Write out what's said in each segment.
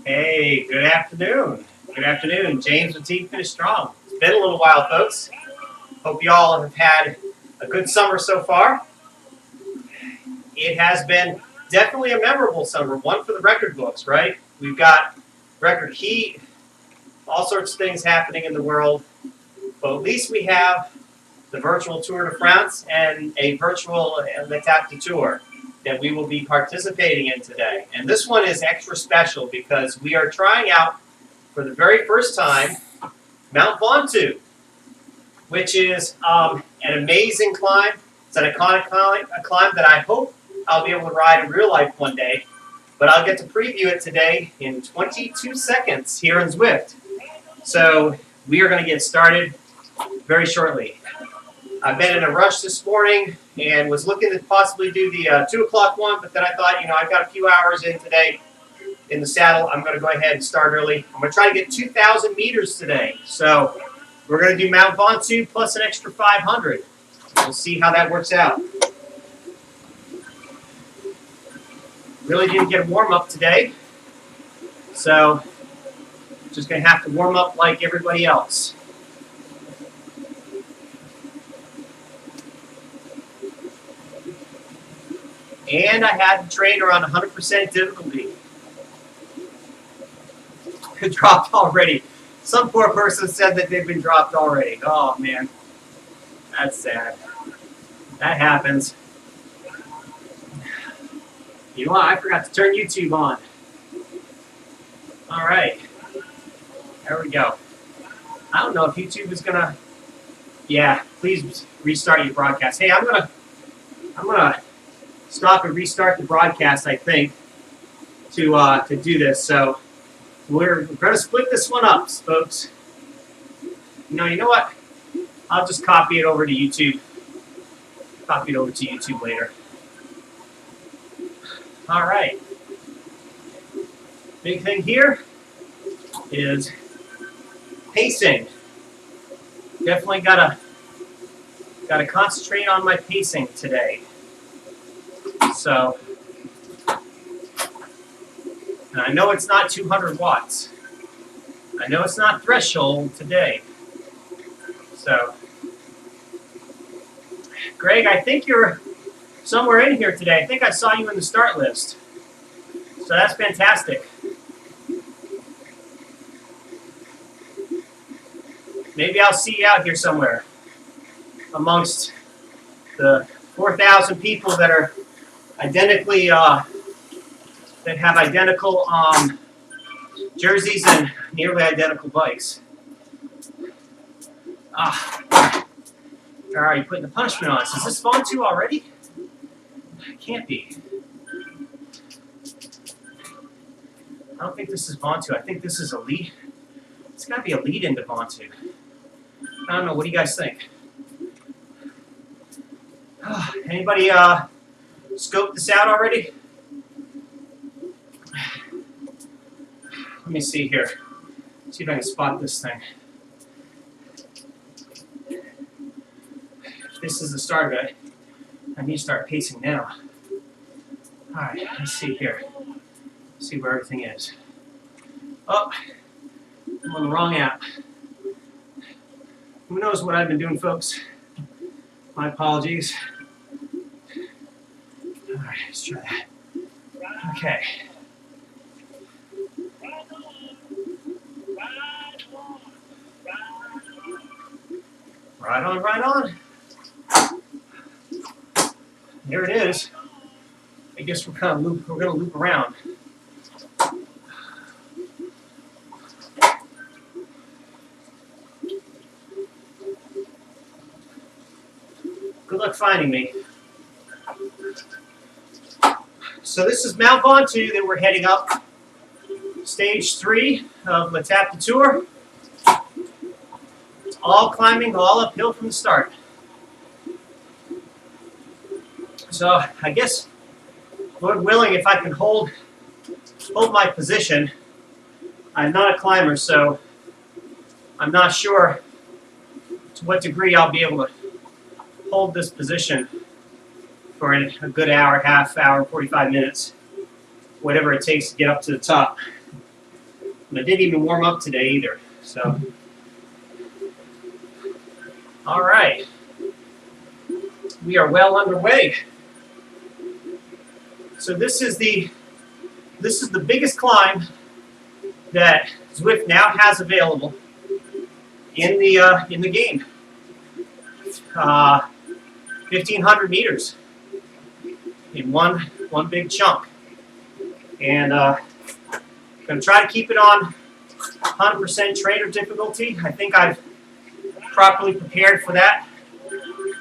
Hey, good afternoon. Good afternoon. James with Team Finish Strong. It's been a little while, folks. Hope you all have had a good summer so far. It has been definitely a memorable summer, one for the record books, right? We've got record heat, all sorts of things happening in the world, but at least we have the virtual Tour de France and a virtual L'Etape Tour that we will be participating in today. And this one is extra special because we are trying out for the very first time Mount Ventoux, which is an amazing climb. It's an iconic climb that I hope I'll be able to ride in real life one day, but I'll get to preview it today in 22 seconds here in Zwift. So we are going to get started very shortly. I've been in a rush this morning and was looking to possibly do the 2 o'clock one, but then I thought, I've got a few hours in today in the saddle. I'm going to go ahead and start early. I'm going to try to get 2,000 meters today. So we're going to do Mount Ventoux plus an extra 500. We'll see how that works out. Really didn't get a warm-up today, so just going to have to warm up like everybody else. And I had to train around 100% difficulty. It dropped already. Some poor person said that they've been dropped already. Oh, man. That's sad. That happens. You know what? I forgot to turn YouTube on. All right. There we go. I don't know if YouTube is going to... Yeah, please restart your broadcast. Hey, I'm gonna stop and restart the broadcast, I think, to do this. So we're going to split this one up, folks. You know what? I'll just copy it over to YouTube. Copy it over to YouTube later. All right. Big thing here is pacing. Definitely gotta concentrate on my pacing today. So, and I know it's not 200 watts. I know it's not threshold today. So, Greg, I think you're somewhere in here today. I think I saw you in the start list. So that's fantastic. Maybe I'll see you out here somewhere amongst the 4,000 people that are identically, that have identical jerseys and nearly identical bikes. All right, you're putting the punishment on us. Is this Ventoux already? It can't be. I don't think this is Ventoux. I think this is a lead. It's got to be a lead into Ventoux. I don't know. What do you guys think? Anybody scope this out already? Let me see here. See if I can spot this thing. If this is the start of it, I need to start pacing now. All right, let's see here. Let's see where everything is. Oh, I'm on the wrong app. Who knows what I've been doing, folks? My apologies. All right, let's try that. Okay. Right on, right on. There it is. I guess we're gonna loop around. Good luck finding me. So this is Mount Ventoux that we're heading up. Stage 3 of L'Etape Tour. It's all climbing, all uphill from the start. So I guess, Lord willing, if I can hold my position. I'm not a climber, so I'm not sure to what degree I'll be able to hold this position for a good hour, half hour, 45 minutes, whatever it takes to get up to the top. And I didn't even warm up today either. So, all right. We are well underway. So this is the biggest climb that Zwift now has available in the game. 1,500 meters in one big chunk, and I'm going to try to keep it on 100% trainer difficulty. I think I've properly prepared for that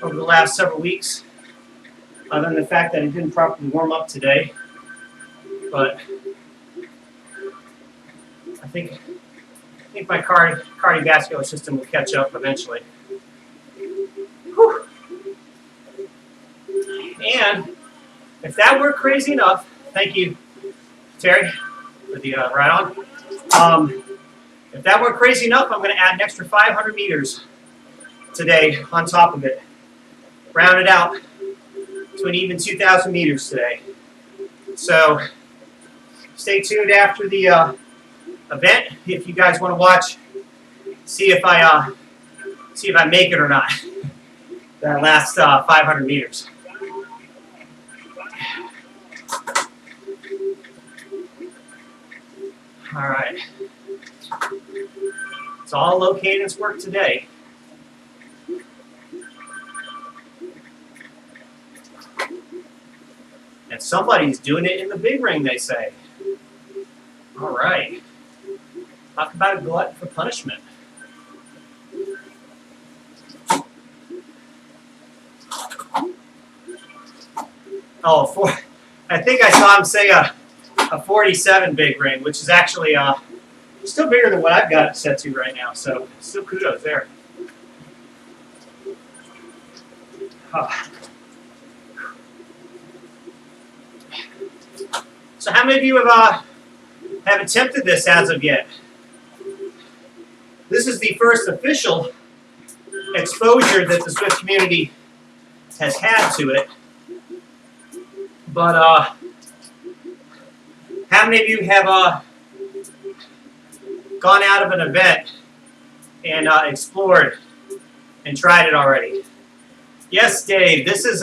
over the last several weeks, other than the fact that I didn't properly warm up today. But I think my cardiovascular system will catch up eventually. Whew. And if that were crazy enough, thank you, Terry, for the ride on. If that were crazy enough, I'm going to add an extra 500 meters today on top of it. Round it out to an even 2,000 meters today. So stay tuned after the event if you guys want to watch. See if I make it or not. That last 500 meters. All right. It's all low cadence work today. And somebody's doing it in the big ring, they say. All right. Talk about a glut for punishment. Oh, I think I saw him say a 47 big ring, which is actually still bigger than what I've got set to right now. So still kudos there. So how many of you have attempted this as of yet? This is the first official exposure that the Zwift community has had to it. But how many of you have gone out of an event and explored and tried it already? Yes, Dave. This is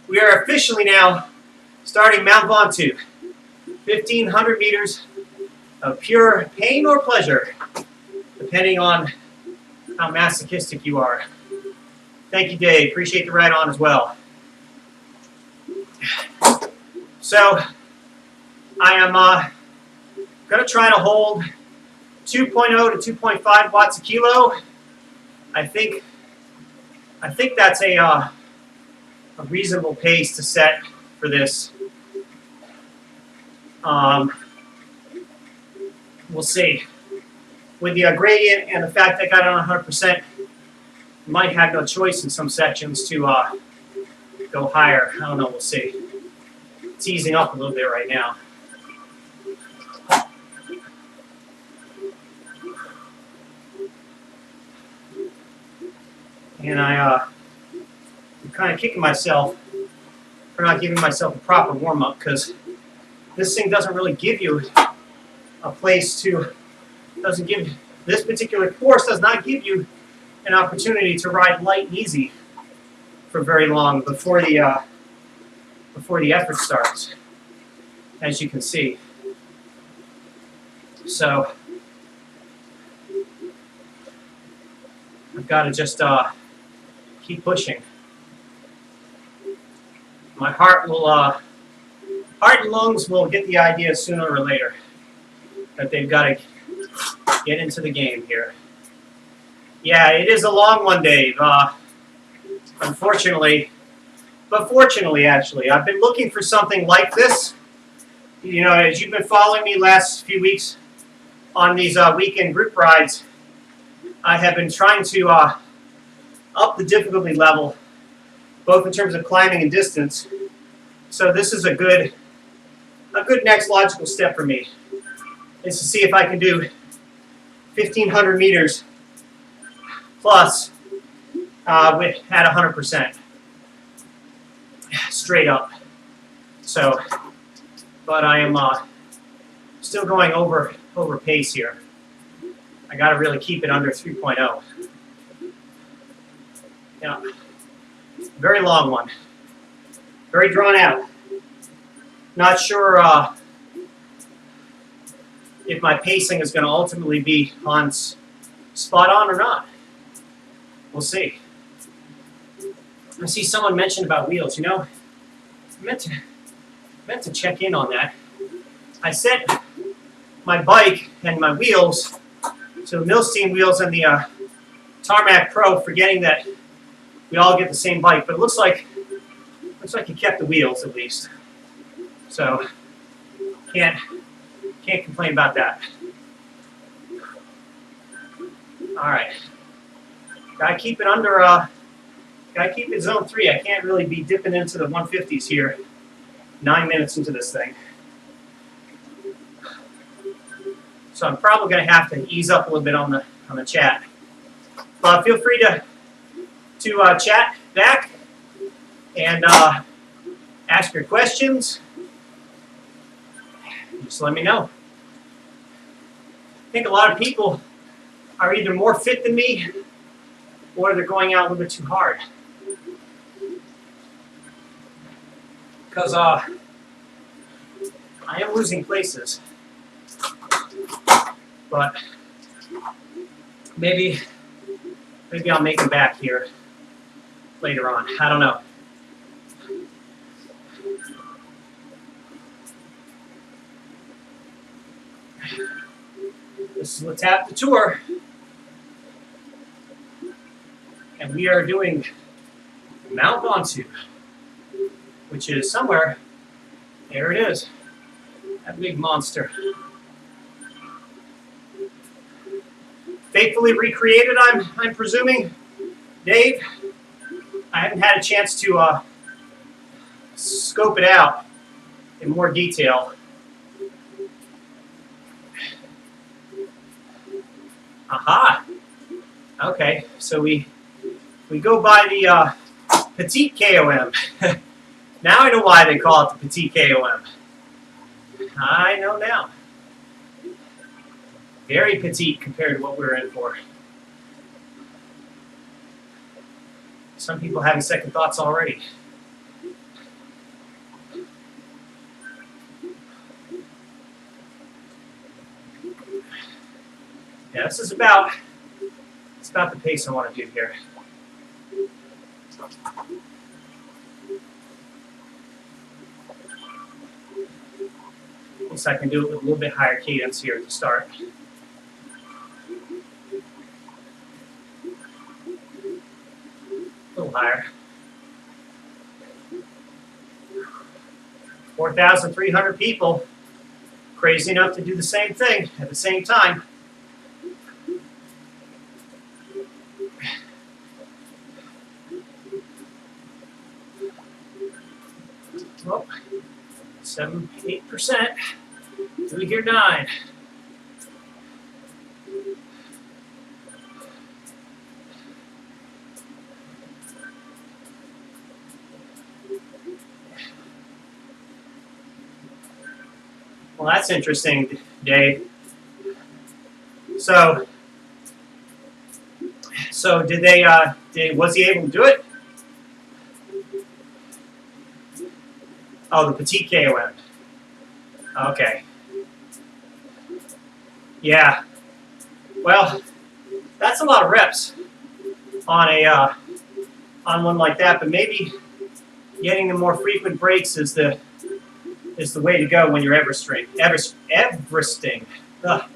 we are officially now starting Mount Ventoux, 1,500 meters of pure pain or pleasure, depending on how masochistic you are. Thank you, Dave. Appreciate the ride on as well. So I am going to try to hold 2.0 to 2.5 watts a kilo. I think that's a reasonable pace to set for this. We'll see. With the gradient and the fact that I got it on 100%, might have no choice in some sections to go higher. I don't know. We'll see. It's easing up a little bit right now. And I'm kind of kicking myself for not giving myself a proper warm-up, because this thing doesn't really give you a place to, this particular course does not give you an opportunity to ride light and easy for very long before the effort starts, as you can see. So I've got to just keep pushing. My heart and lungs will get the idea sooner or later that they've got to get into the game here. Yeah, it is a long one, Dave. Unfortunately, but fortunately, actually, I've been looking for something like this. You know, as you've been following me last few weeks on these weekend group rides, I have been trying to up the difficulty level, both in terms of climbing and distance. So this is a good next logical step for me, is to see if I can do 1,500 meters plus at 100%, straight up. So, but I am Still going over pace here. I got to really keep it under 3.0. Yeah, very long one. Very drawn out. Not sure if my pacing is going to ultimately be on spot on or not. We'll see. I see someone mentioned about wheels. You know, I meant to check in on that. I set my bike and my wheels to the Milstein wheels and the Tarmac Pro, forgetting that we all get the same bike. But it looks like you kept the wheels at least. So can't complain about that. All right, gotta keep it under. Gotta keep it zone 3. I can't really be dipping into the 150s here. 9 minutes into this thing. So I'm probably going to have to ease up a little bit on the chat. But feel free to chat back and ask your questions. Just let me know. I think a lot of people are either more fit than me or they're going out a little bit too hard. Because I am losing places. But maybe I'll make them back here later on. I don't know. This is Let's Have the Tour. And we are doing Mount Ventoux, which is somewhere. There it is. That big monster. Faithfully recreated, I'm presuming. Dave, I haven't had a chance to scope it out in more detail. Aha. Okay, so we go by the petite KOM. Now I know why they call it the petite KOM. I know now. Very petite compared to what we're in for. Some people having second thoughts already. Yeah, this is about the pace I want to do here. At least I can do it with a little bit higher cadence here to start. A little higher. 4,300 people crazy enough to do the same thing at the same time. Well, 7-8%. Do we hear 9? Well, that's interesting, Dave. So did they? Was he able to do it? Oh, the petite KOM. Okay. Yeah. Well, that's a lot of reps on on one like that. But maybe getting the more frequent breaks is the way to go when you're Everesting. Ugh.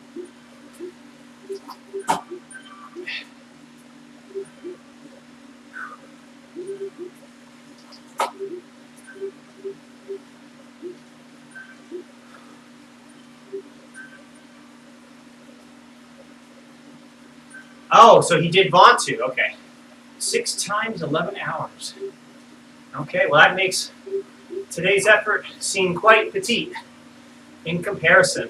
Oh, so he did Ventoux. Okay. 6 times 11 hours. Okay, well that makes today's effort seem quite petite in comparison.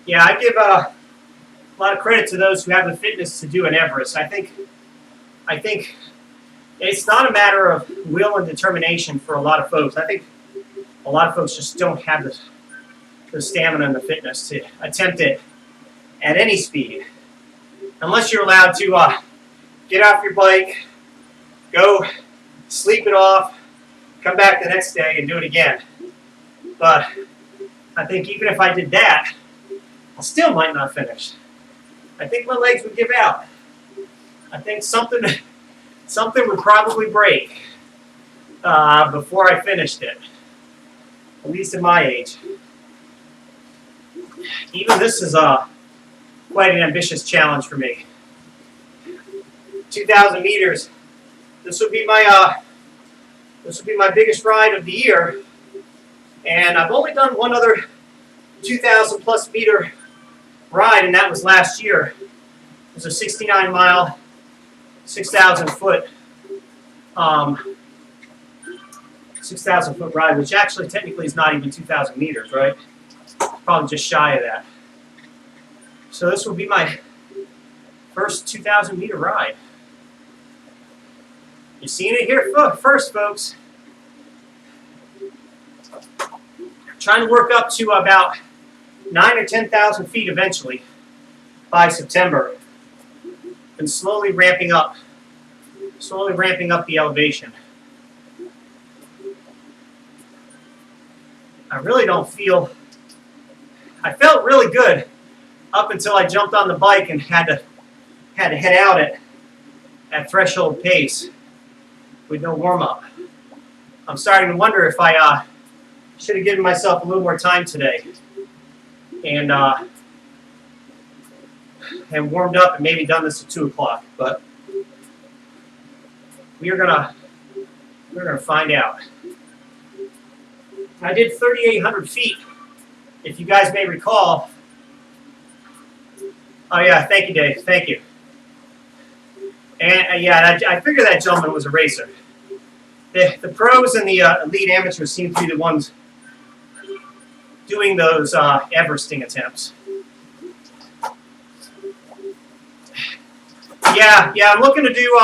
Yeah, I give a lot of credit to those who have the fitness to do an Everest. I think it's not a matter of will and determination for a lot of folks. I think a lot of folks just don't have the stamina and the fitness to attempt it at any speed, unless you're allowed to get off your bike, go sleep it off, come back the next day and do it again. But I think even if I did that, I still might not finish. I think my legs would give out. I think something would probably break before I finished it, at least at my age. Even this is quite an ambitious challenge for me. 2,000 meters. This would be my biggest ride of the year, and I've only done one other 2,000 plus meter ride, and that was last year. It was a 69 mile, 6,000 foot, 6,000 foot ride, which actually technically is not even 2,000 meters, right? Probably just shy of that. So this will be my first 2,000 meter ride. You're seeing it here first, folks. Trying to work up to about 9,000 or 10,000 feet eventually by September, and slowly ramping up the elevation. I really don't feel. I felt really good up until I jumped on the bike and had to head out at threshold pace with no warm up. I'm starting to wonder if I should have given myself a little more time today and warmed up and maybe done this at 2 o'clock. But we're gonna find out. I did 3,800 feet, if you guys may recall. Oh yeah, thank you, Dave. Thank you. And yeah, I figured that gentleman was a racer. The pros and the elite amateurs seem to be the ones doing those Everesting attempts. Yeah, I'm looking to do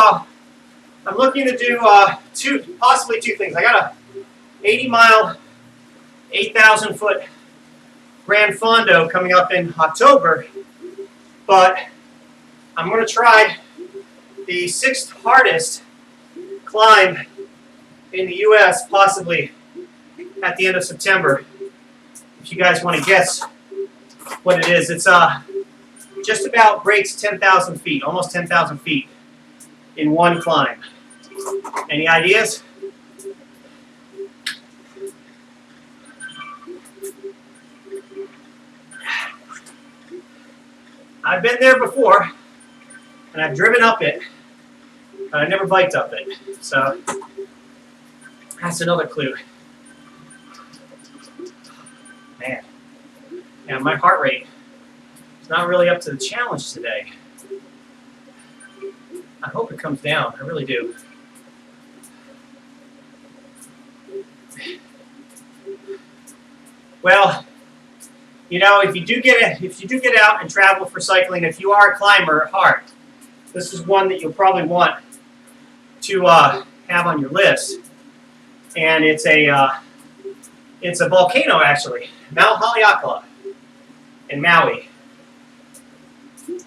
possibly two things. I got a 80-mile, 8,000 foot Grand Fondo coming up in October, but I'm going to try the 6th hardest climb in the U.S. possibly at the end of September. If you guys want to guess what it is, it's just about breaks 10,000 feet, almost 10,000 feet in one climb. Any ideas? I've been there before, and I've driven up it, but I never biked up it. So that's another clue. Man, yeah, my heart rate is not really up to the challenge today. I hope it comes down. I really do. Well, you know, if you do get out and travel for cycling, if you are a climber at heart, this is one that you'll probably want to have on your list. And it's a volcano, actually, Mount Haleakala in Maui.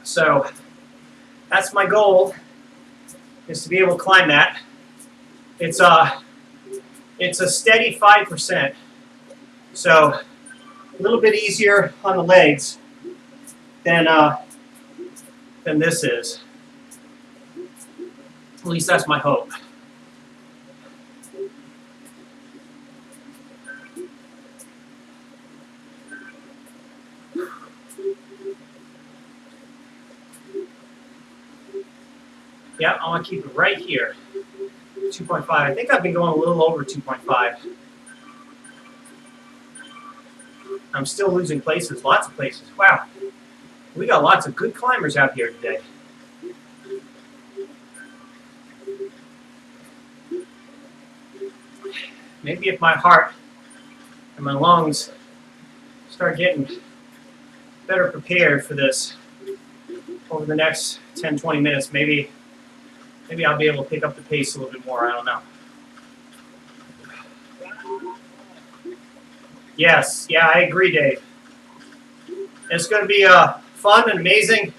So that's my goal, is to be able to climb that. It's a steady 5%, so a little bit easier on the legs than this is. At least that's my hope. Yeah, I want to keep it right here. 2.5. I think I've been going a little over 2.5. I'm still losing places, lots of places. Wow. We got lots of good climbers out here today. Maybe if my heart and my lungs start getting better prepared for this over the next 10, 20 minutes, maybe I'll be able to pick up the pace a little bit more. I don't know. Yes, yeah, I agree, Dave. It's going to be fun and amazing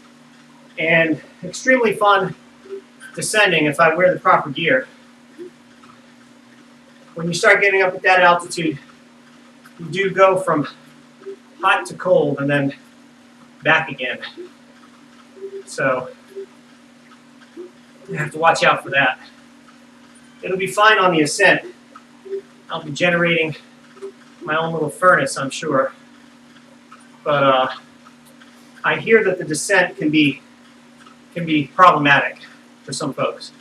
and extremely fun descending if I wear the proper gear. When you start getting up at that altitude, you do go from hot to cold and then back again. So you have to watch out for that. It'll be fine on the ascent. I'll be generating my own little furnace, I'm sure. But I hear that the descent can be problematic for some folks.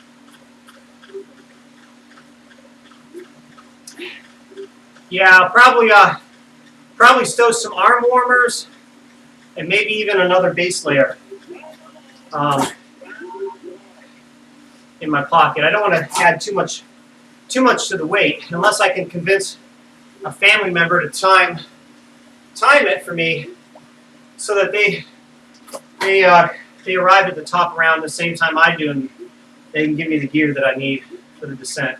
Yeah, probably stow some arm warmers and maybe even another base layer in my pocket. I don't want to add too much to the weight unless I can convince a family member to time it for me so that they arrive at the top around the same time I do and they can give me the gear that I need for the descent.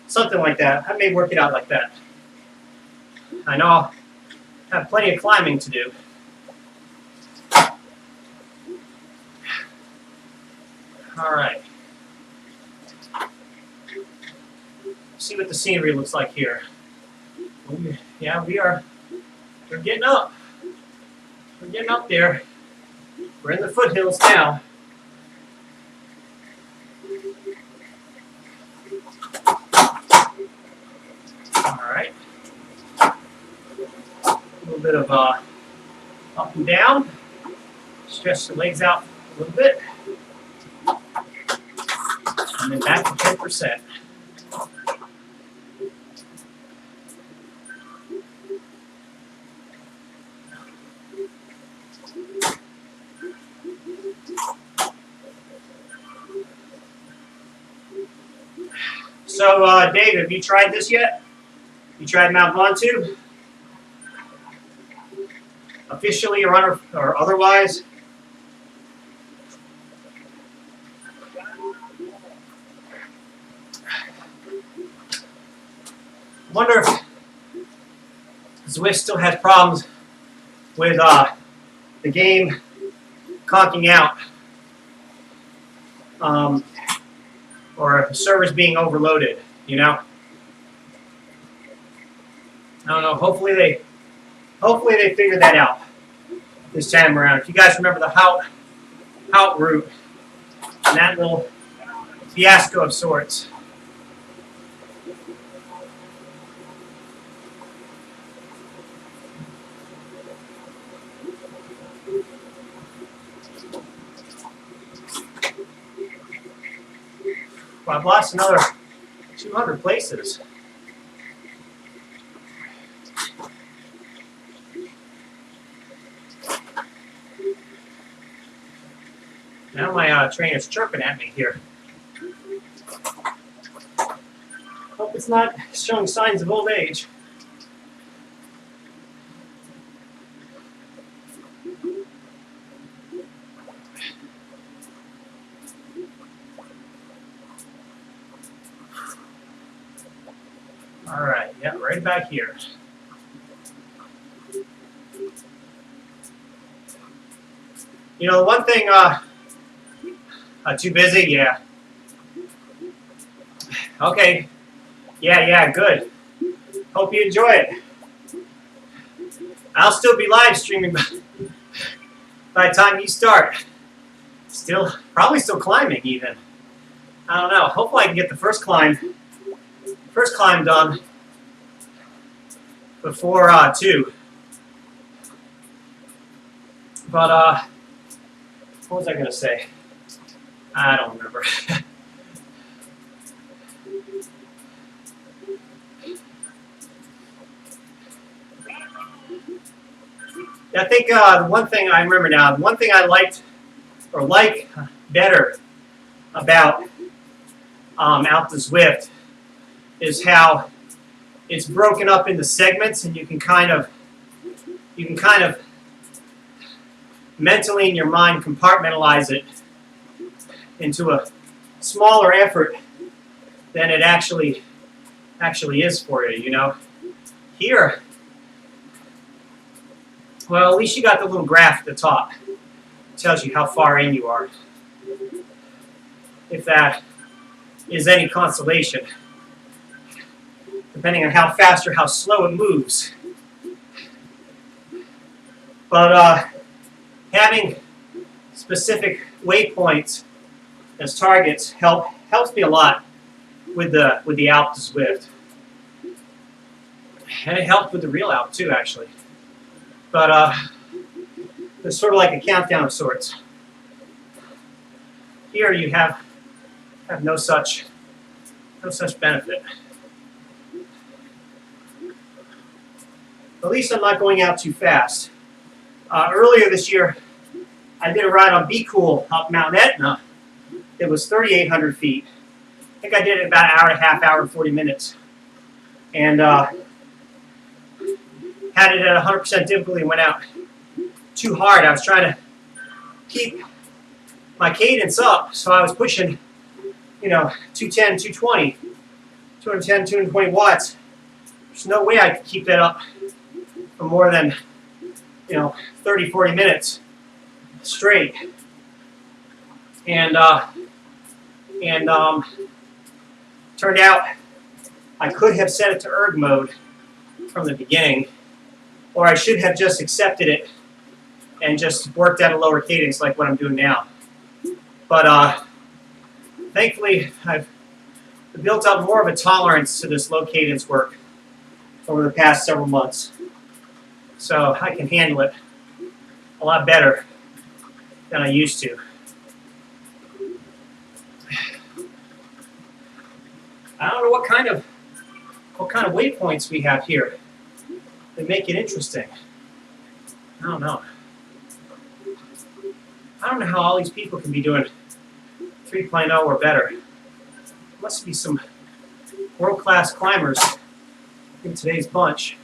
Something like that. I may work it out like that. I know I'll have plenty of climbing to do. All right. See what the scenery looks like here. Yeah, we're getting up. We're getting up there. We're in the foothills now. All right. A little bit of up and down. Stretch the legs out a little bit. And then back to 10%. So, Dave, have you tried this yet? You tried Mount Ventoux? Officially or otherwise? I wonder if Zwift still has problems with the game conking out. Or if the server's being overloaded, you know? I don't know. Hopefully they figured that out this time around. If you guys remember the Hout route and that little fiasco of sorts. Well, I've lost another 200 places. Now my trainer's chirping at me here. Hope it's not showing signs of old age. All right, yeah, right back here. You know, one thing, too busy? Yeah. Okay. Yeah, good. Hope you enjoy it. I'll still be live streaming by the time you start. Probably still climbing even. I don't know. Hopefully I can get the first climb done before 2. But what was I gonna say? I don't remember. I think the one thing I remember now, the one thing I like better about out the Zwift is how it's broken up into segments, and you can kind of mentally in your mind compartmentalize it into a smaller effort than it actually is for you. You know, here Well, at least you got the little graph at the top. It tells you how far in you are. If that is any consolation, depending on how fast or how slow it moves. But having specific waypoints as targets helps me a lot with the Alp to Zwift, and it helped with the real Alp too, actually. But it's sort of like a countdown of sorts. Here you have no such benefit. At least I'm not going out too fast. Earlier this year, I did a ride on Be Cool up Mount Etna. It was 3,800 feet. I think I did it in about an hour and a half, hour and 40 minutes. And had it at 100% difficulty and went out too hard. I was trying to keep my cadence up, so I was pushing, 210, 220, 210, 220 watts. There's no way I could keep that up for more than, 30, 40 minutes straight. And turned out I could have set it to erg mode from the beginning, or I should have just accepted it and just worked at a lower cadence like what I'm doing now. But thankfully, I've built up more of a tolerance to this low cadence work over the past several months. So I can handle it a lot better than I used to. I don't know what kind of waypoints we have here that make it interesting. I don't know. I don't know how all these people can be doing 3.0 or better. There must be some world-class climbers in today's bunch.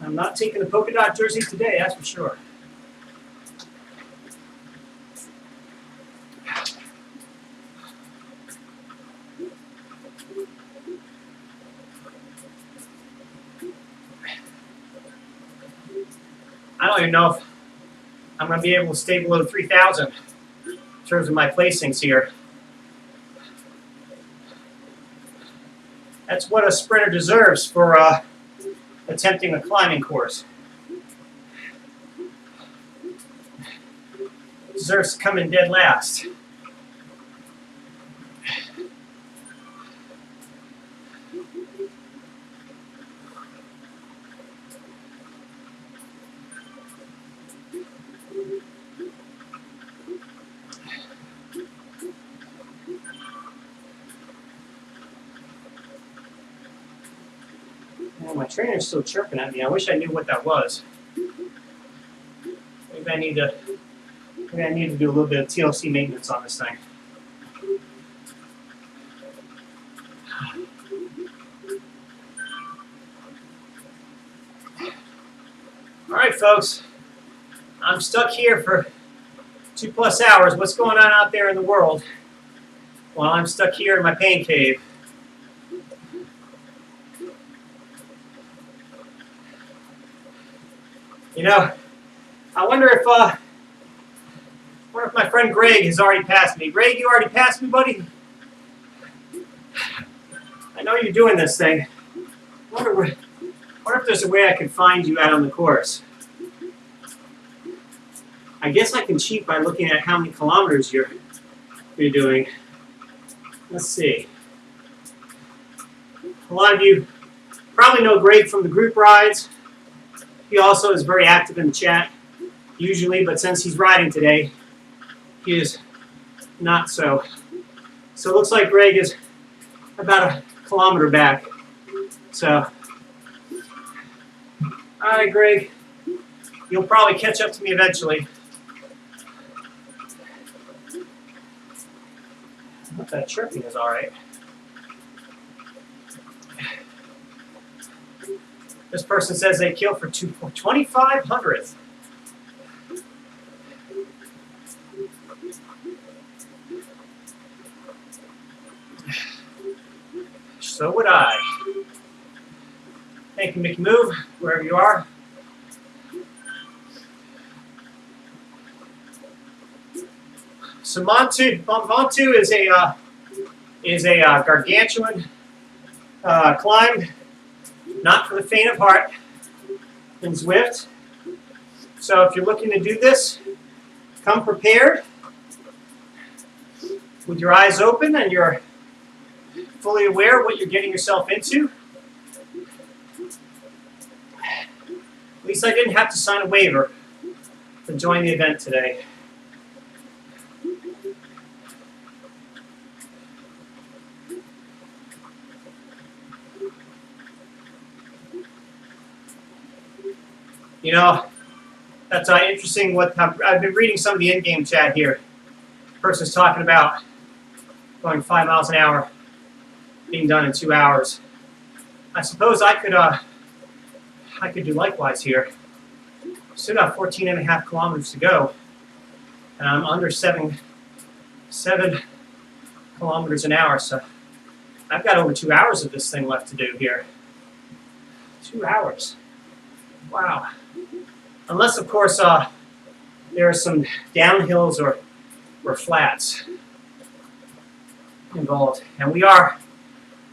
I'm not taking the polka dot jersey today, that's for sure. I don't even know if I'm going to be able to stay below 3,000 in terms of my placings here. That's what a sprinter deserves for attempting a climbing course. Deserves to come in dead last. My trainer's still chirping at me. I wish I knew what that was. Maybe I need to do a little bit of TLC maintenance on this thing. All right, folks. I'm stuck here for 2+ hours. What's going on out there in the world? Well, I'm stuck here in my pain cave. I wonder if my friend Greg has already passed me. Greg, you already passed me, buddy? I know you're doing this thing. I wonder if there's a way I can find you out on the course. I guess I can cheat by looking at how many kilometers you're doing. Let's see. A lot of you probably know Greg from the group rides. He also is very active in the chat, usually, but since he's riding today, he is not so. So it looks like Greg is about a kilometer back. So, all right, Greg, you'll probably catch up to me eventually. I hope that chirping is all right. This person says they kill for 2,500. So would I. Thank you, Mickey Move, wherever you are. So Mount Ventoux is a gargantuan climb, not for the faint of heart, in Zwift. So if you're looking to do this, come prepared with your eyes open and you're fully aware of what you're getting yourself into. At least I didn't have to sign a waiver to join the event today. You know, that's interesting. What I've been reading some of the in-game chat here. The person's talking about going 5 miles an hour, being done in 2 hours. I suppose I could do likewise here. Still got 14.5 kilometers to go, and I'm under 7 kilometers an hour. So I've got over 2 hours of this thing left to do here. 2 hours. Wow. Unless, of course, there are some downhills or flats involved. And we are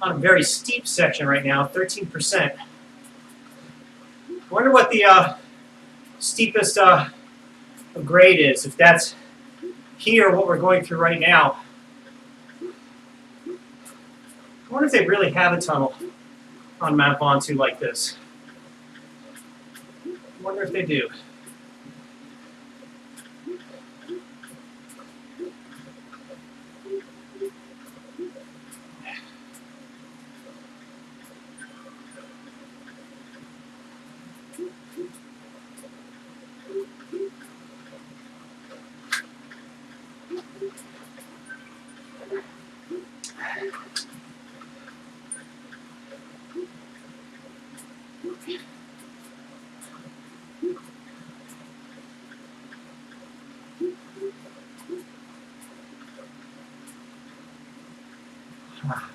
on a very steep section right now, 13%. I wonder what the steepest grade is, if that's here, what we're going through right now. I wonder if they really have a tunnel on Mount Ventoux like this. I wonder if they do.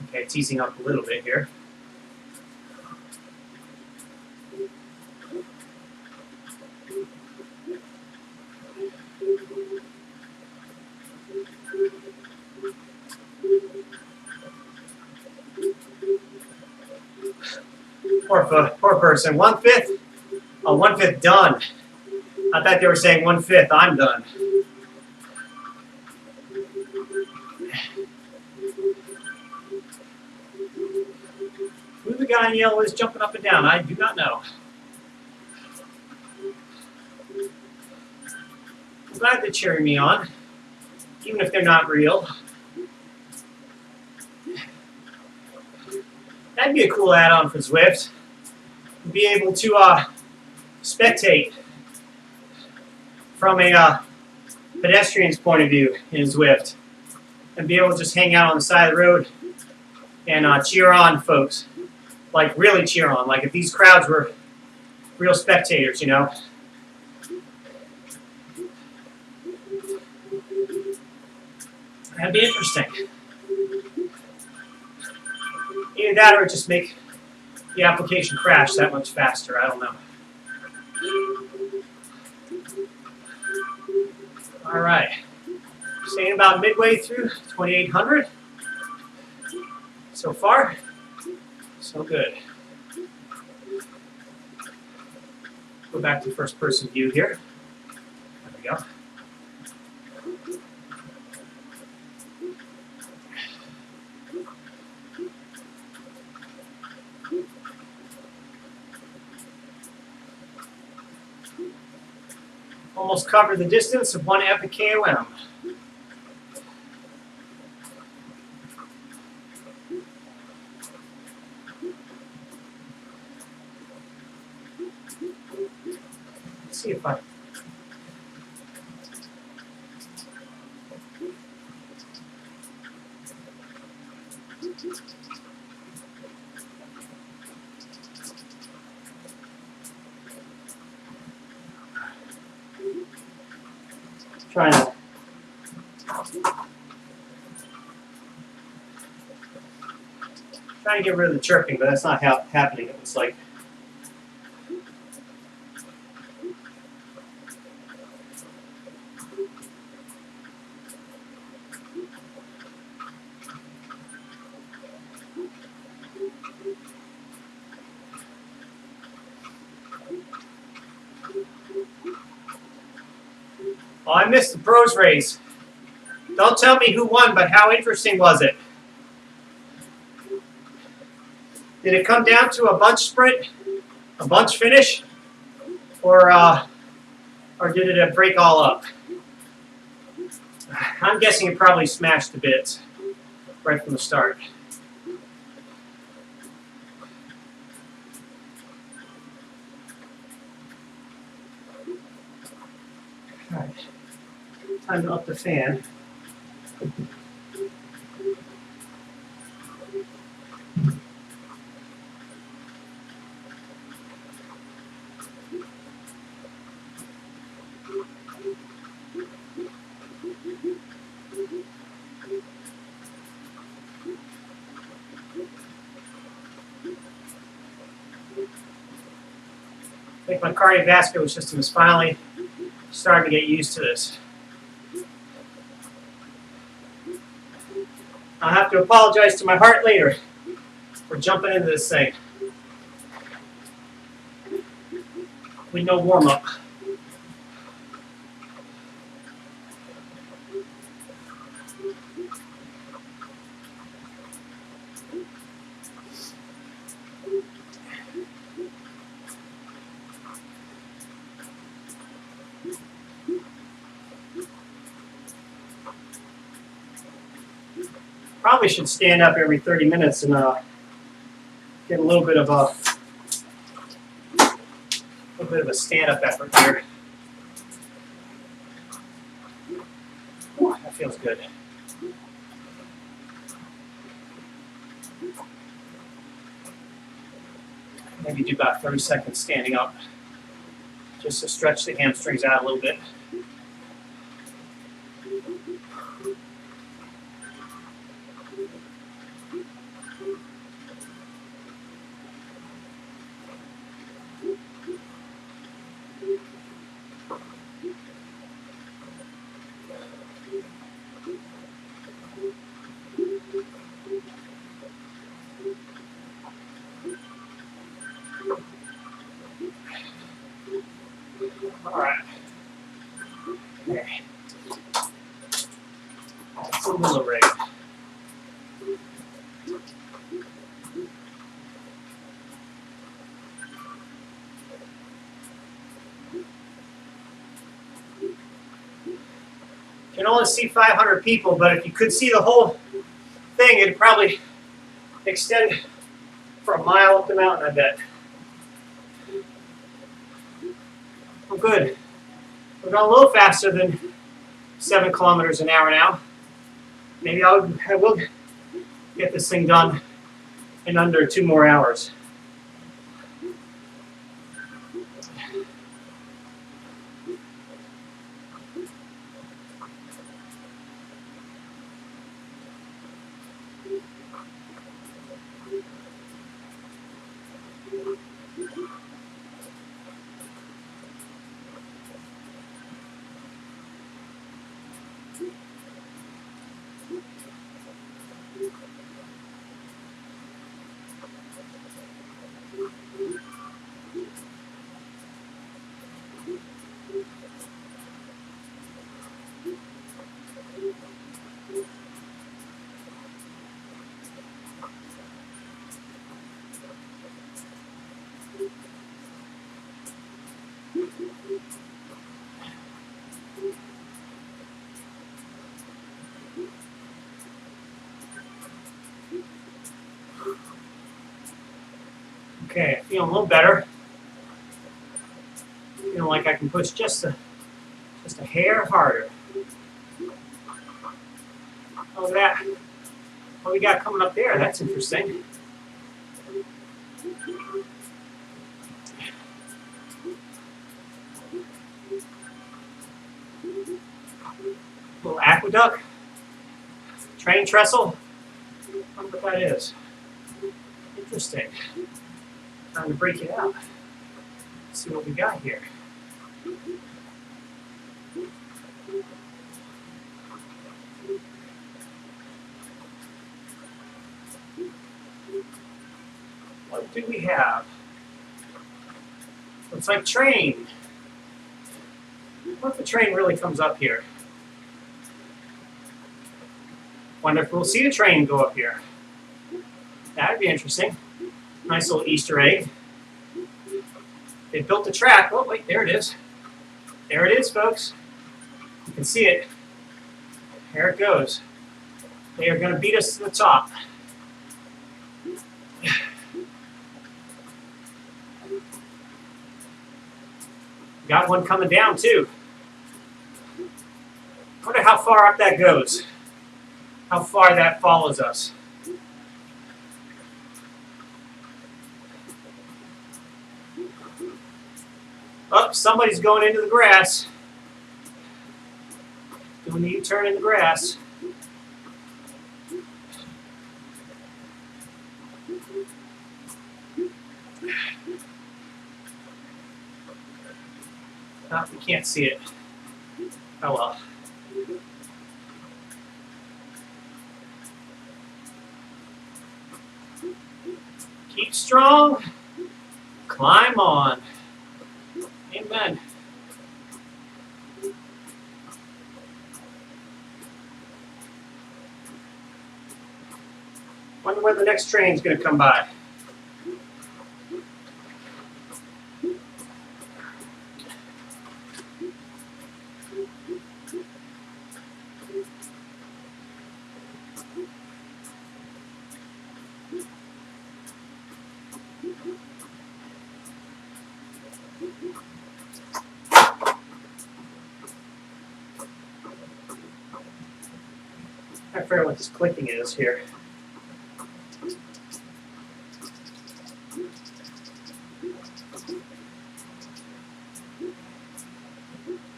Okay, it's easing up a little bit here. Poor person. 1/5? Oh, 1/5 done. I thought they were saying 1/5, I'm done. Who the guy in yellow is jumping up and down? I do not know. I'm glad they're cheering me on, even if they're not real. That'd be a cool add-on for Zwift. Be able to spectate from a pedestrian's point of view in Zwift, and be able to just hang out on the side of the road and cheer on folks, like really cheer on, like if these crowds were real spectators, you know. That'd be interesting. Either that or just make the application crash that much faster. I don't know. All right. Staying about midway through 2,800. So far, so good. Go back to first person view here. There we go. Almost covered the distance of one epic KOM. Let's see if I... Trying to get rid of the chirping, but that's not happening. It looks like I missed the pros race. Don't tell me who won, but how interesting was it? Did it come down to a bunch sprint, a bunch finish, or did it break all up? I'm guessing it probably smashed to bits right from the start. All right, time to up the fan. I think my cardiovascular system is finally starting to get used to this. I'll have to apologize to my heart later for jumping into this thing with no warm-up. Probably should stand up every 30 minutes and get a little bit of a stand-up effort here. Whew, that feels good. Maybe do about 30 seconds standing up, just to stretch the hamstrings out a little bit. All right. Okay. That's a little rate. You can only see 500 people, but if you could see the whole thing, it'd probably extend for a mile up the mountain, I bet. Oh, good. We're going a little faster than 7 kilometers an hour now. Maybe I will get this thing done in under 2 more hours. Okay, feeling a little better. Feeling like I can push just a hair harder. Oh, that. What we got coming up there? That's interesting. Little aqueduct, train trestle. I wonder what that is. Interesting. Trying to break it out. Let's see what we got here. What do we have? Looks like train. What if the train really comes up here? Wonder if we'll see the train go up here. That'd be interesting. Nice little Easter egg. They built the track. Oh, wait, there it is. There it is, folks. You can see it. There it goes. They are going to beat us to the top. Got one coming down, too. Wonder how far up that goes. How far that follows us. Oh, somebody's going into the grass. Doing the U-turn in the grass. Oh, we can't see it. Oh well. Keep strong. Climb on. Amen. Wonder where the next train's going to come by. I forget what this clicking is here.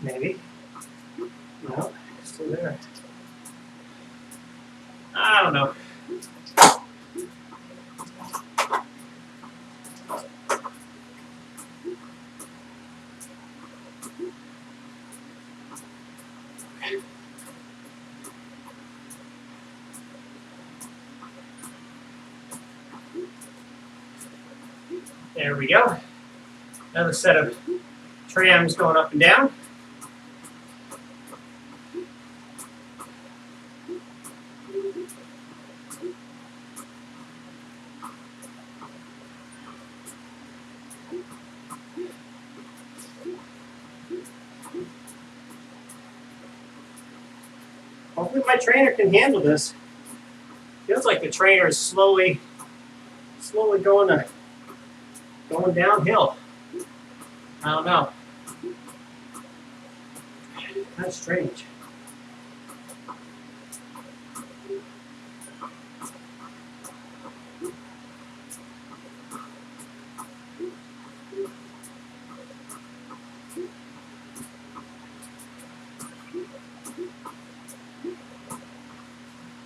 Maybe. No, it's still there. I don't know. There we go. Another set of trams going up and down. Hopefully my trainer can handle this. Feels like the trainer is slowly going downhill. I don't know. That's strange.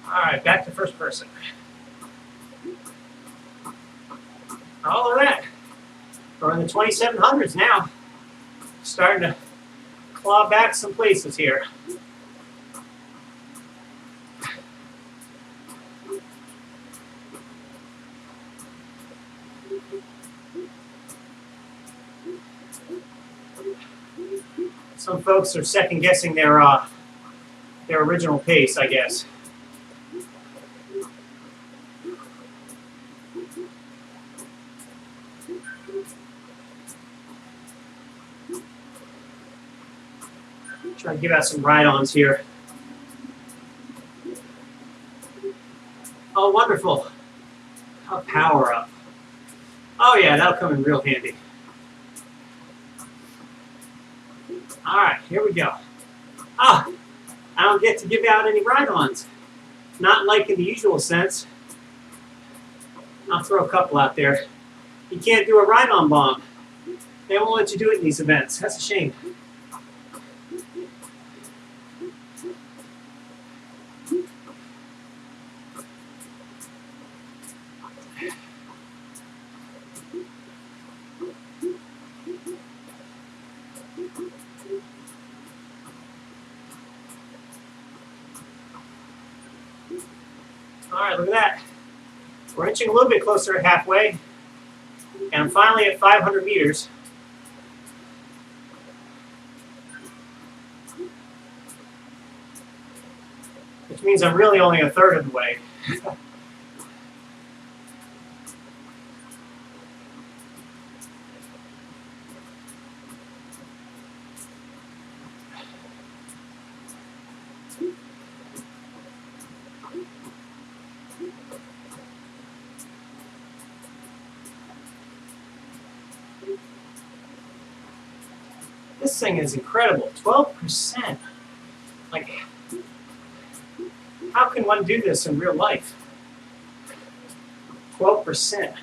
All right, back to first person. All of that. We're in the 2700s now. Starting to claw back some places here. Some folks are second guessing their original pace, I guess. Try to give out some ride-ons here. Oh, wonderful. A power-up. Oh, yeah, that'll come in real handy. All right, here we go. Ah, I don't get to give out any ride-ons. Not like in the usual sense. I'll throw a couple out there. You can't do a ride-on bomb. They won't let you do it in these events. That's a shame. All right, look at that. We're inching a little bit closer to halfway, and I'm finally at 500 meters. which means I'm really only a third of the way. This thing is incredible, 12%. Like, how can one do this in real life? 12%.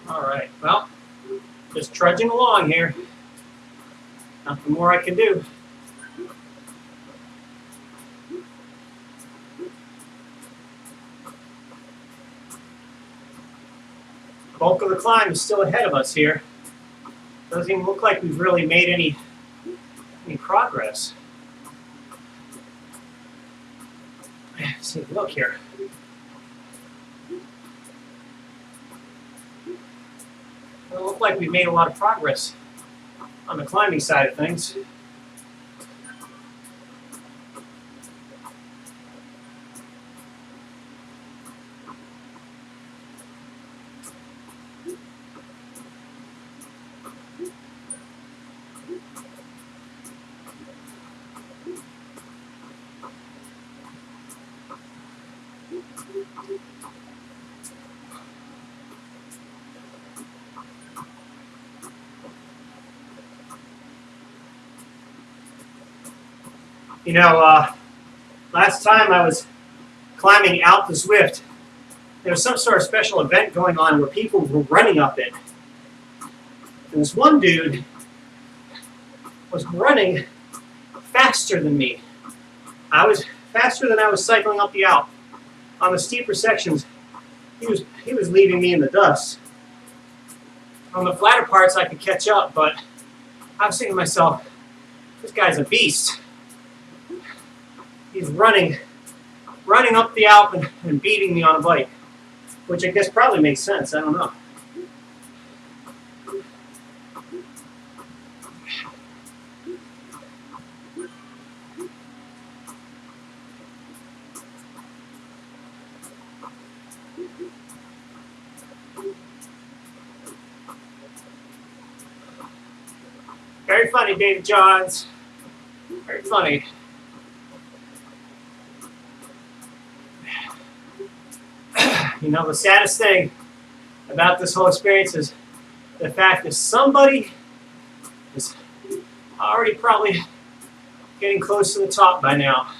All right, well, just trudging along here. Nothing more I can do. The bulk of the climb is still ahead of us here. Doesn't even look like we've really made any progress. Let's take a look here. Doesn't look like we've made a lot of progress on the climbing side of things. You know, last time I was climbing out the Zwift, there was some sort of special event going on where people were running up it. And this one dude was running faster than me. I was faster than I was cycling up the Alp. On the steeper sections, he was leaving me in the dust. On the flatter parts, I could catch up, but I was thinking to myself, this guy's a beast. He's running up the Alp and beating me on a bike, which I guess probably makes sense. I don't know. Very funny, David Johns. Very funny. You know, the saddest thing about this whole experience is the fact that somebody is already probably getting close to the top by now.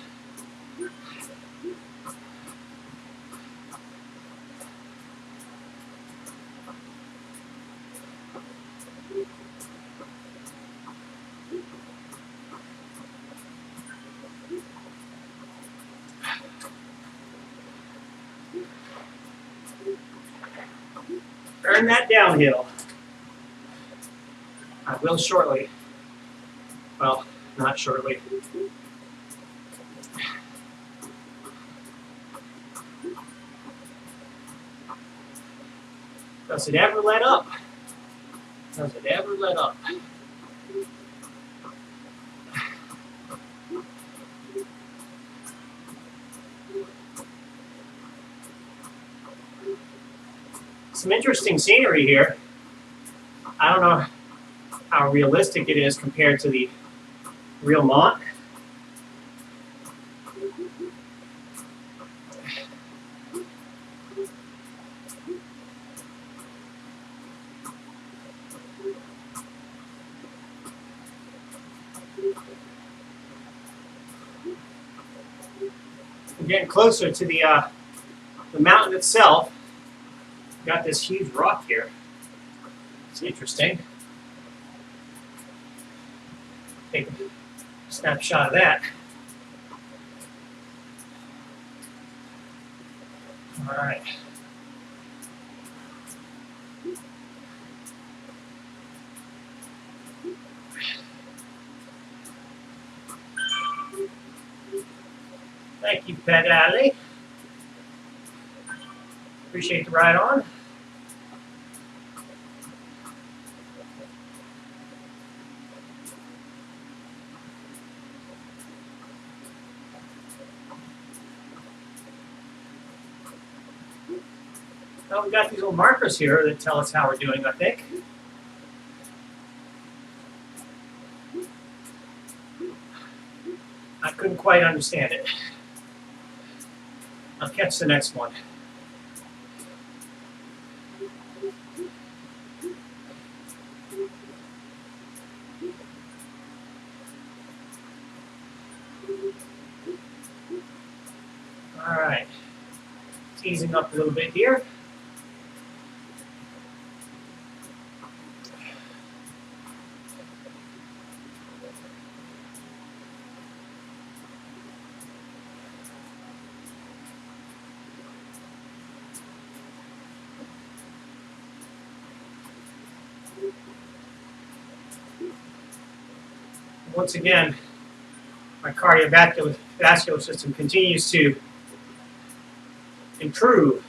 Earn that downhill. I will shortly. Well, not shortly. Does it ever let up? Does it ever let up? Some interesting scenery here. I don't know how realistic it is compared to the real Mont. We're getting closer to the the mountain itself, got this huge rock here. It's interesting. Take a snapshot of that. All right. Thank you, Pet Alley. Appreciate the ride on. Well, we got these little markers here that tell us how we're doing, I think. I couldn't quite understand it. I'll catch the next one. All right. It's easing up a little bit here. Once again, my cardiovascular system continues to improve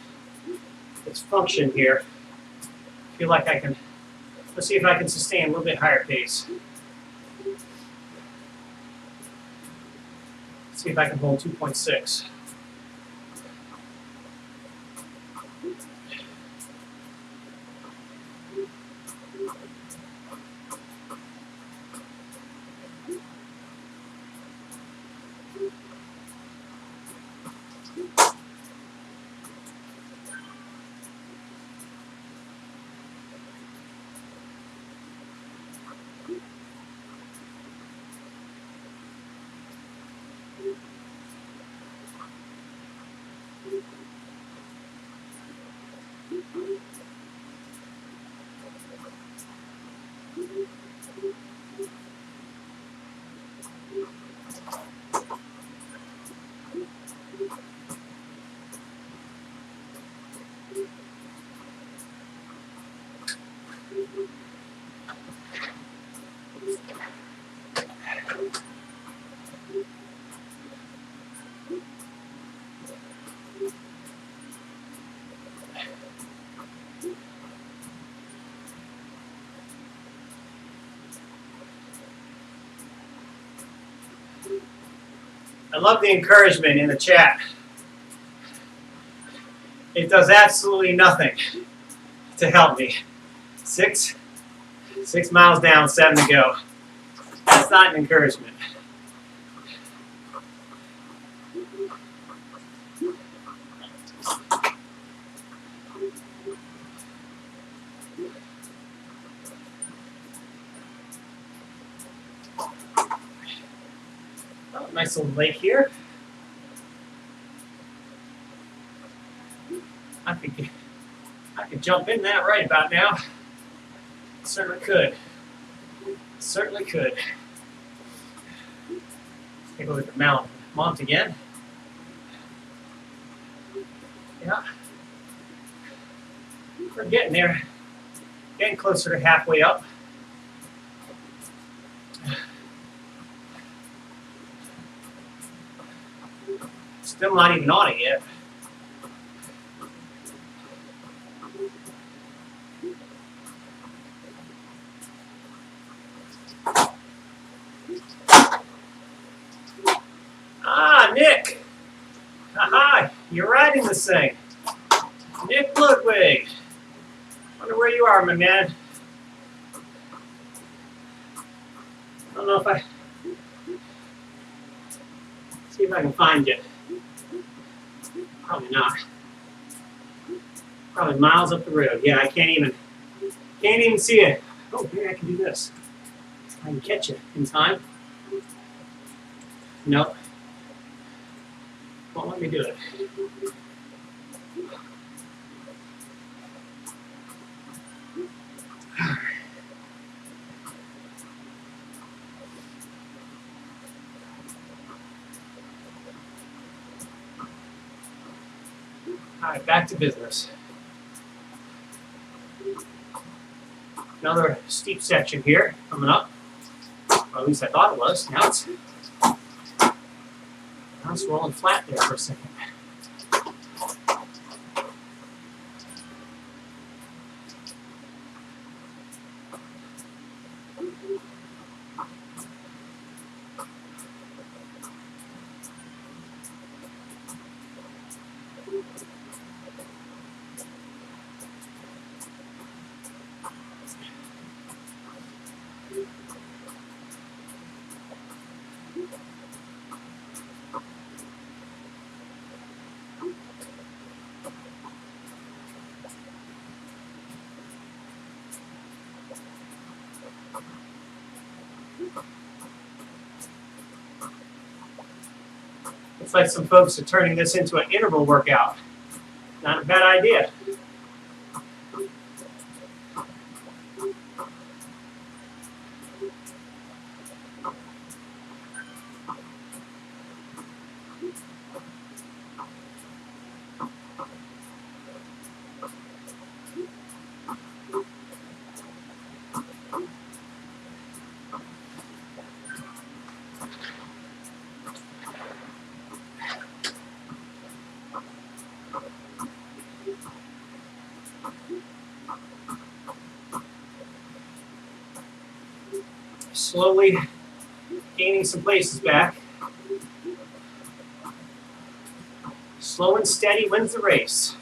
its function here. I feel like I can, let's see if I can sustain a little bit higher pace. Let's see if I can hold 2.6. I love the encouragement in the chat. It does absolutely nothing to help me. 6 miles down, 7 to go. That's not an encouragement. Oh, nice little lake here. I could jump in that right about now. Certainly could. Certainly could. Take a look at the Mount Ventoux again. Yeah. We're getting there. Getting closer to halfway up. Still not even on it yet. Ah, Nick. Haha, you're riding this thing. Nick Ludwig. Wonder where you are, my man. I don't know if I... See if I can find you. Probably not. Probably miles up the road. Yeah, I can't even see it. Oh, maybe I can do this. I can catch it in time. Nope. Won't let me do it. All right, back to business. Another steep section here coming up. Or at least I thought it was. Now it's rolling flat there for a second. Looks like some folks are turning this into an interval workout. Not a bad idea. Slowly gaining some places back. Slow and steady wins the race.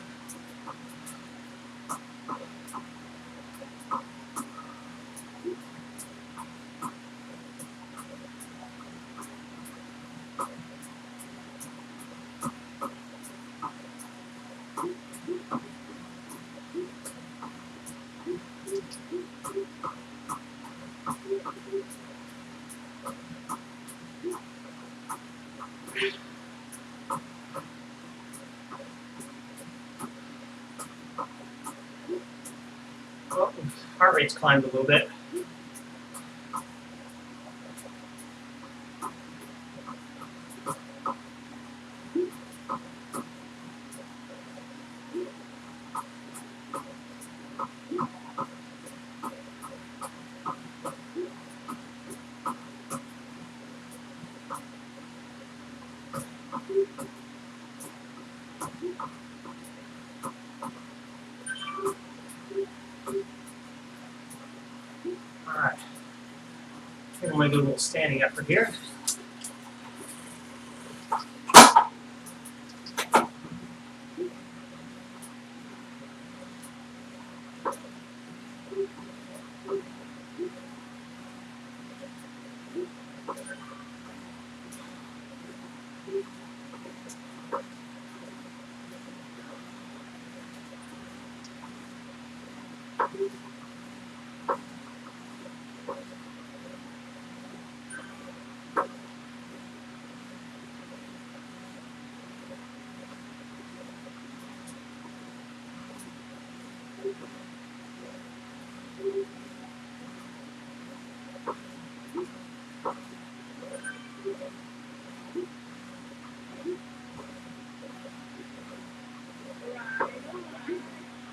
Oh, heart rate's climbed a little bit. All right. I think I'm going to do a little standing effort here.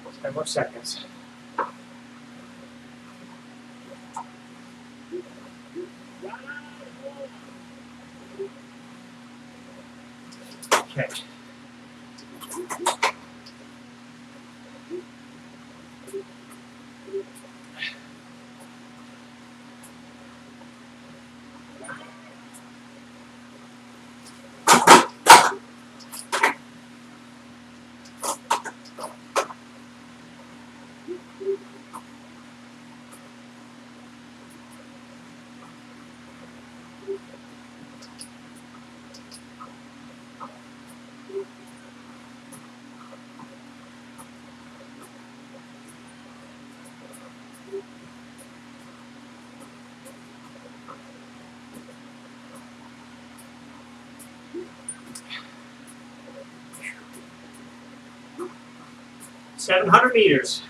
Just 10 more seconds. Okay. $700 meters.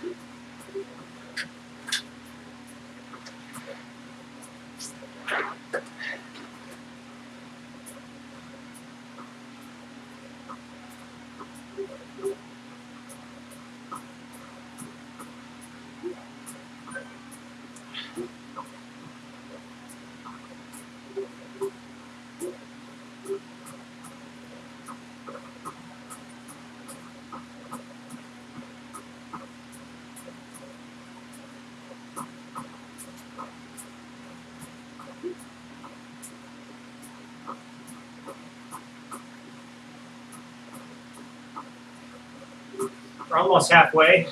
We're almost halfway.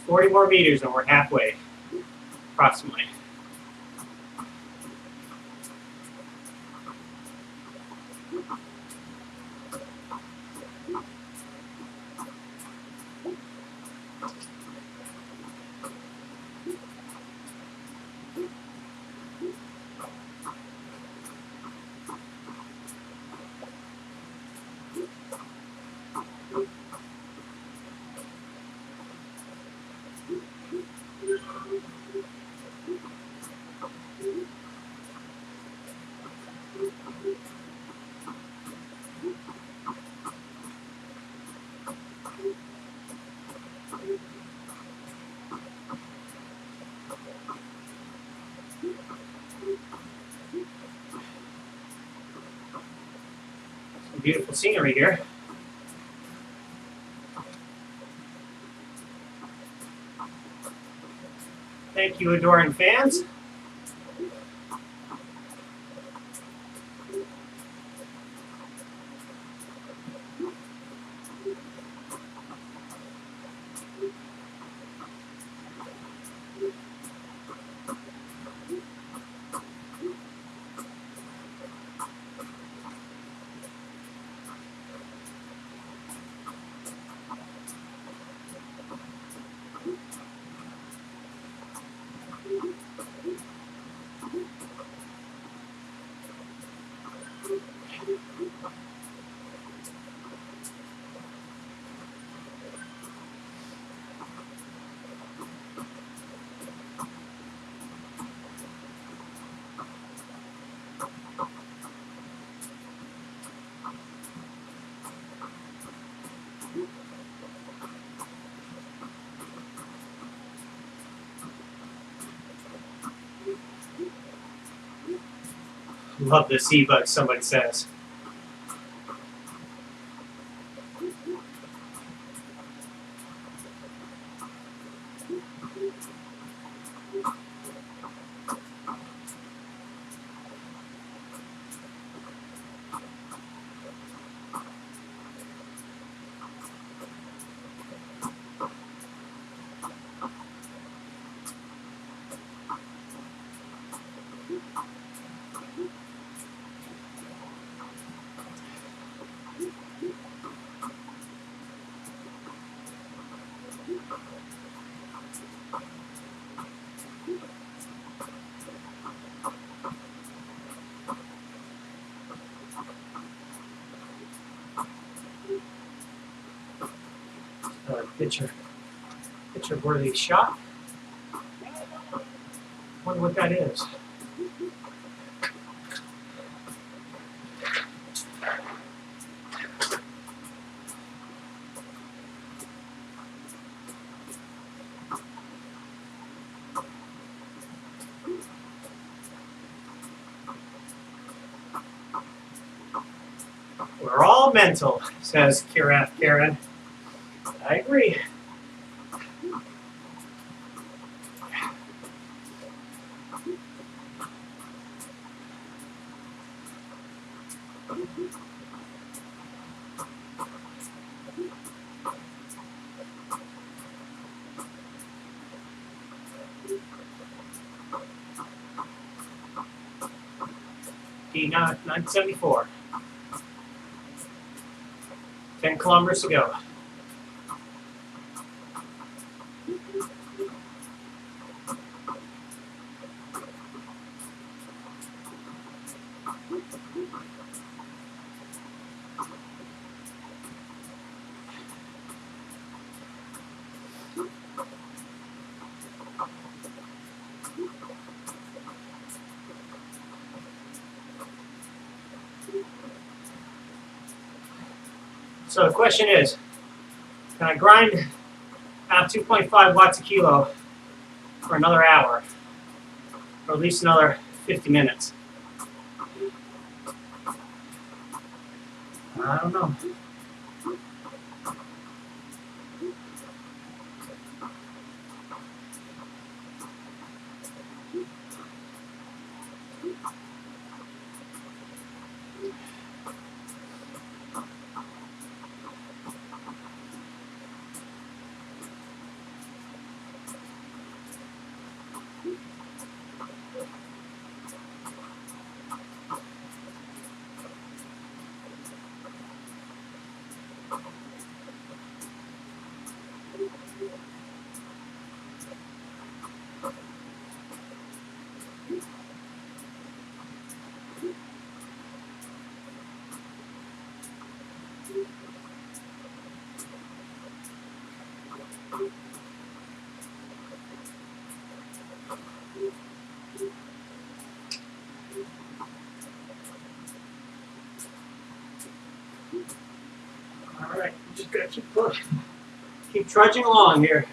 $40 more meters and we're halfway, approximately. Some beautiful scenery here. Thank you, adoring fans. Love the sea bug, somebody says. Picture-worthy shot. Wonder what that is. We're all mental, says Karen. I agree. D974. 10 kilometers to go. So the question is, can I grind out 2.5 watts a kilo for another hour, or at least another 50 minutes? I don't know. All right, just gotta keep trudging along here.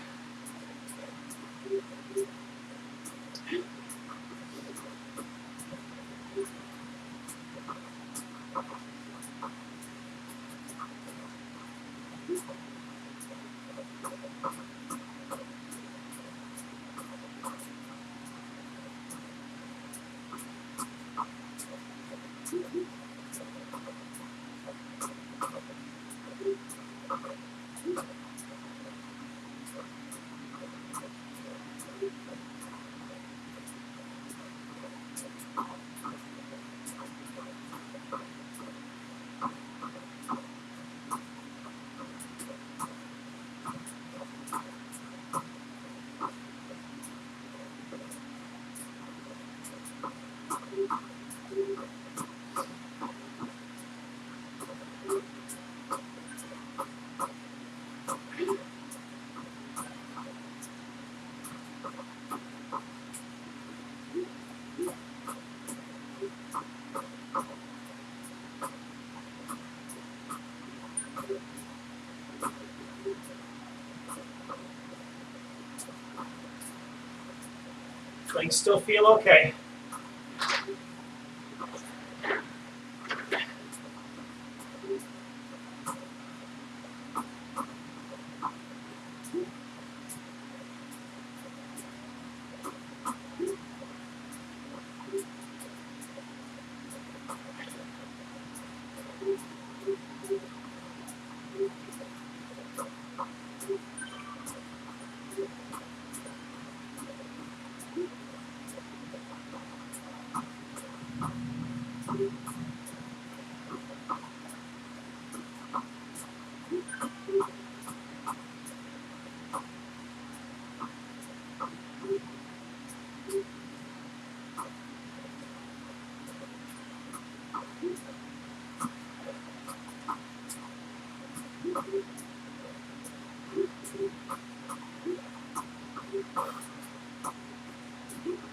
Legs still feel okay.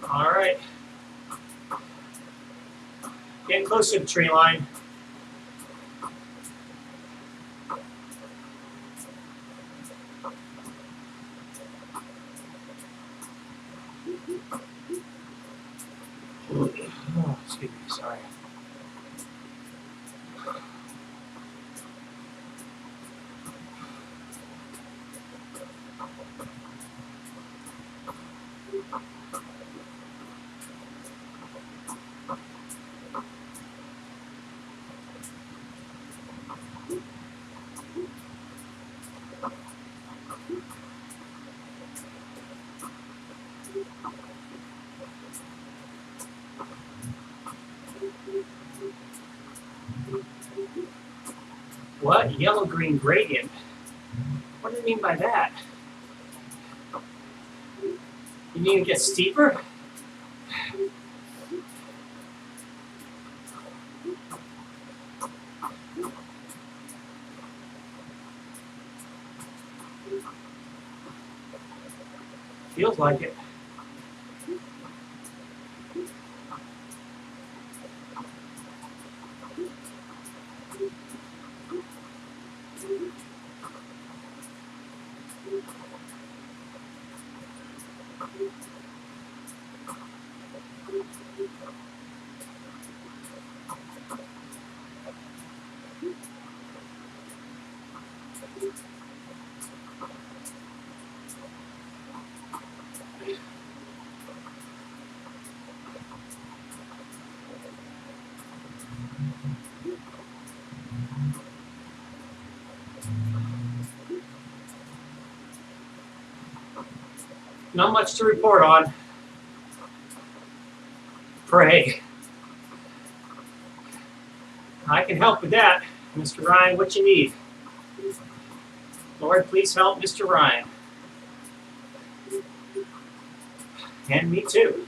All right. Getting close to the tree line. Oh, excuse me, sorry. What? Yellow-green gradient? What do you mean by that? You need to get steeper? Feels like it. Not much to report on. Pray. I can help with that. Mr. Ryan, what you need? Lord, please help Mr. Ryan. And me too.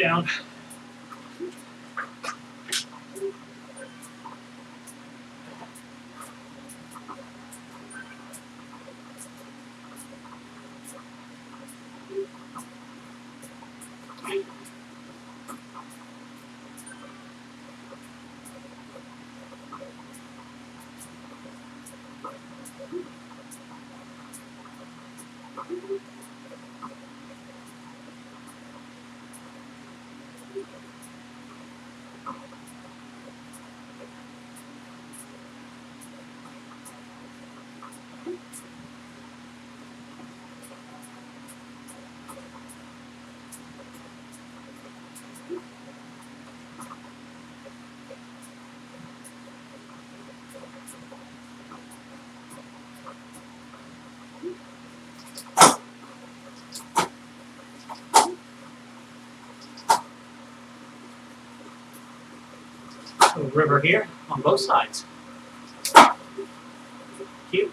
down. A river here on both sides. Cute.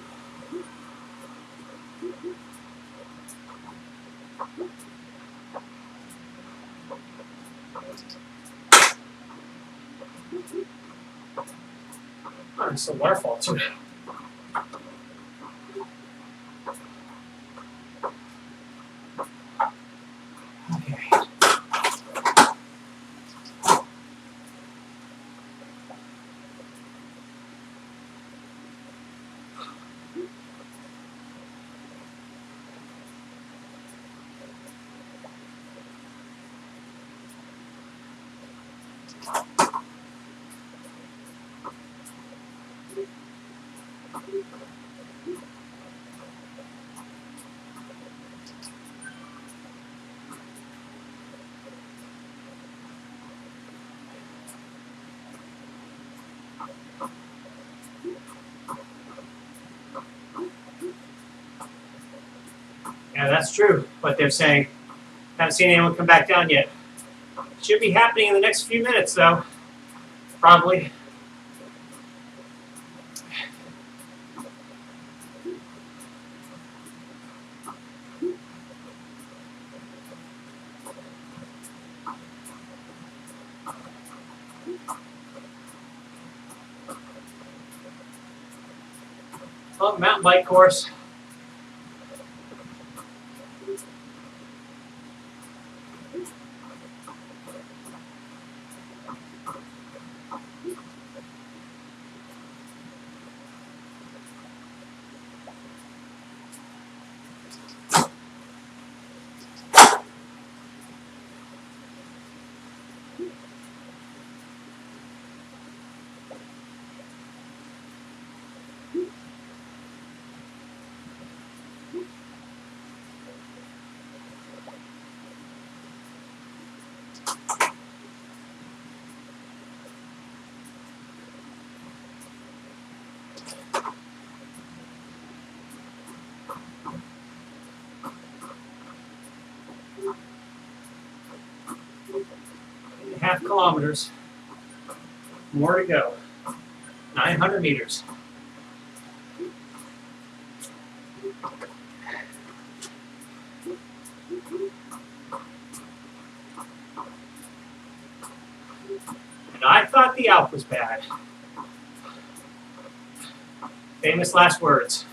Oh, it's a waterfall too. Okay. Yeah, that's true. What they're saying. Haven't seen anyone come back down yet. Should be happening in the next few minutes, though. Probably. Oh, mountain bike course. Half kilometers. More to go. 900 meters. And I thought the Alp was bad. Famous last words.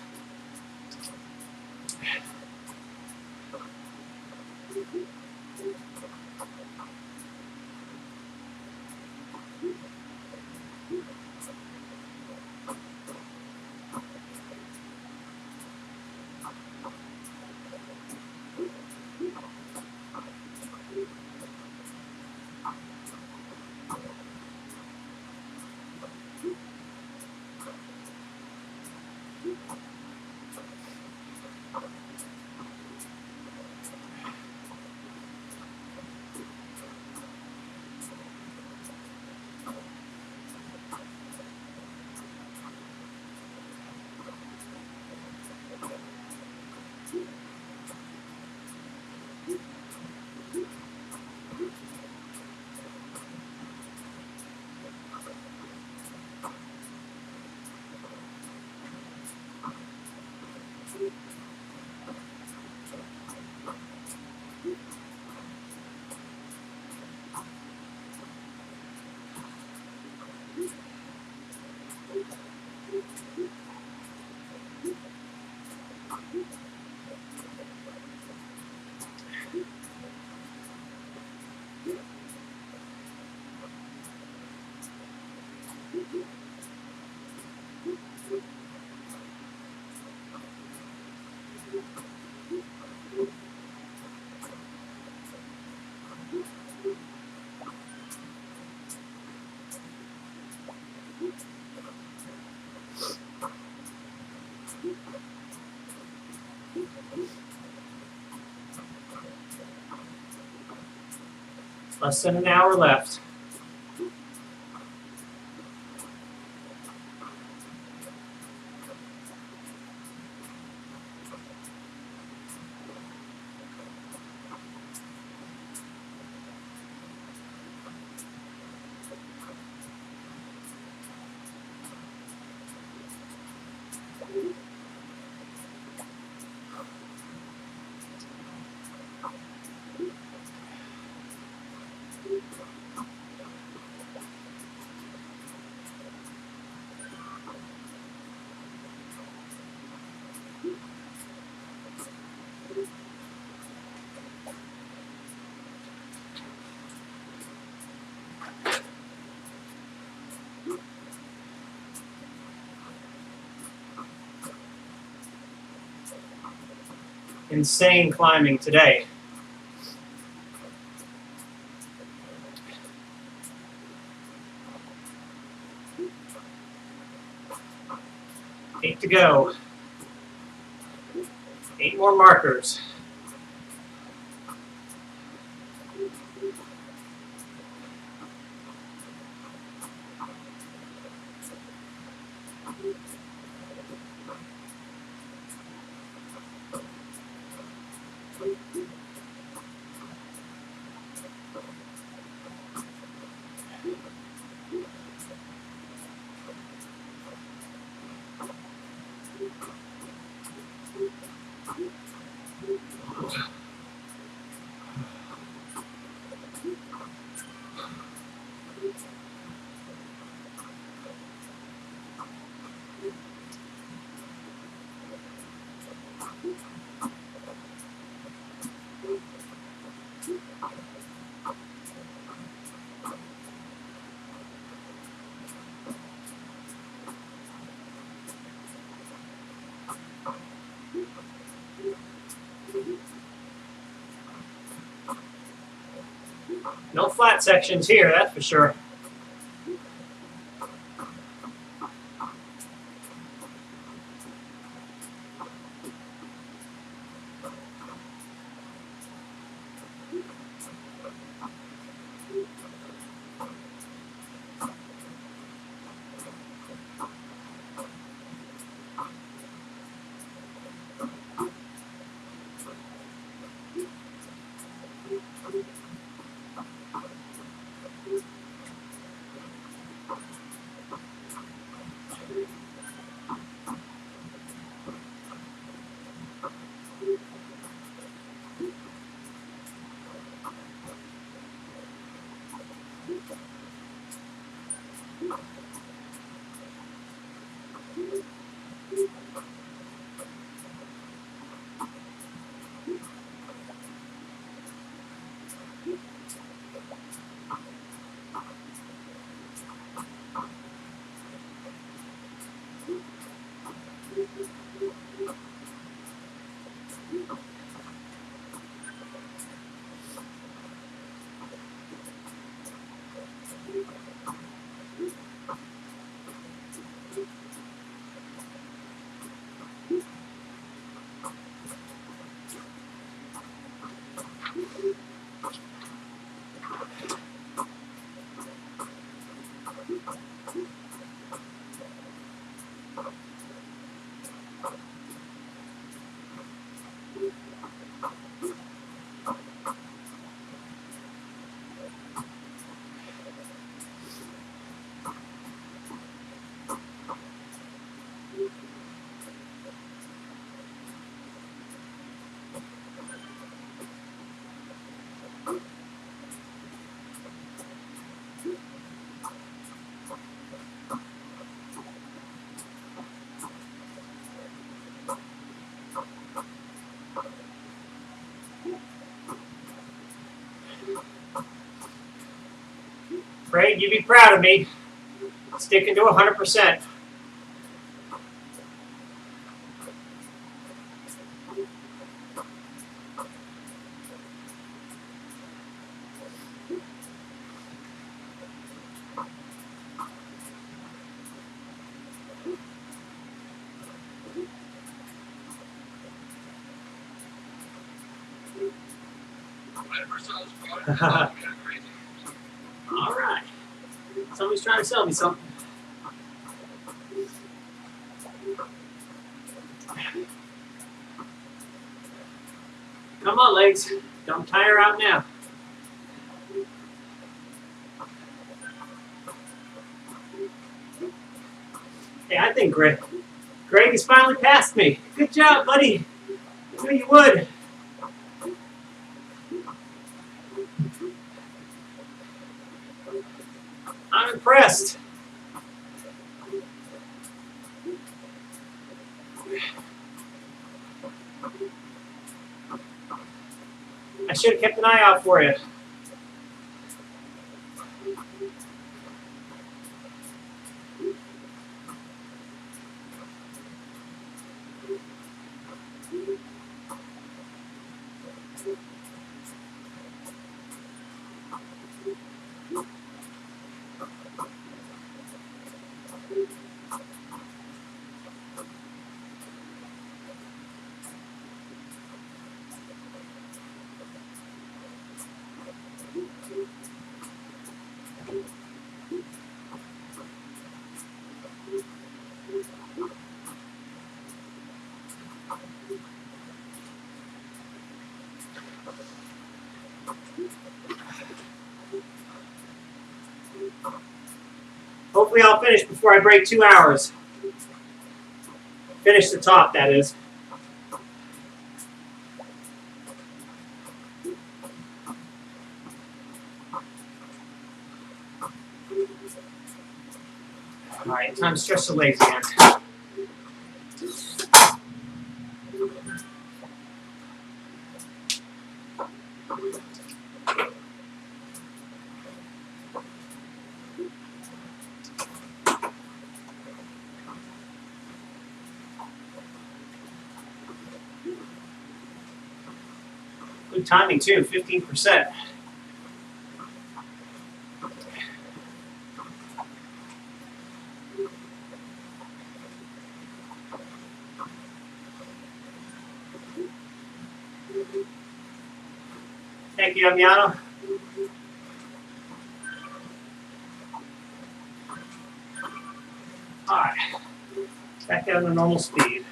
Less than an hour left. Insane climbing today. Eight to go. 8 more markers. No flat sections here, that's for sure. Craig, you'd be proud of me. Sticking to 100%. All right. Somebody's trying to sell me something. Come on, legs. Don't tire out now. Hey, I think Greg has finally passed me. Good job, buddy. I knew you would. I'm impressed. I should have kept an eye out for you. Hopefully I'll finish before I break 2 hours. Finish the top, that is. All right, time to stretch the legs again. Good timing too, 15%. Thank you, Amiano. All right, back down to normal speed.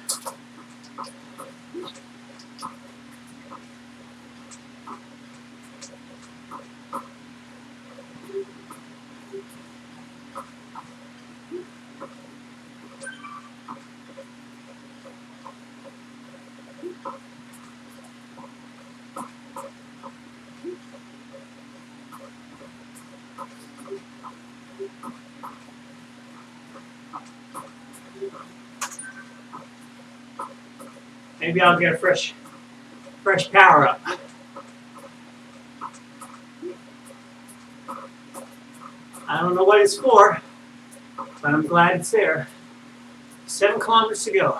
Maybe I'll get a fresh power up. I don't know what it's for, but I'm glad it's there. 7 kilometers to go.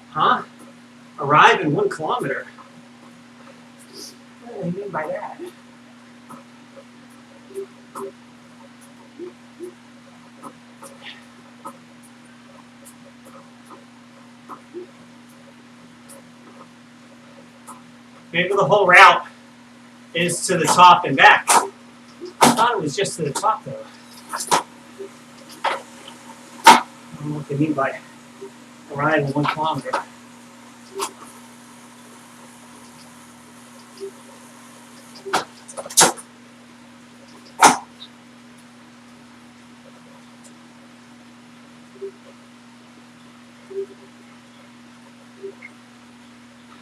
Huh? Arrive in 1 kilometer? What do they mean by that? Maybe the whole route is to the top and back. I thought it was just to the top, though. I don't know what they mean by arrive in 1 kilometer.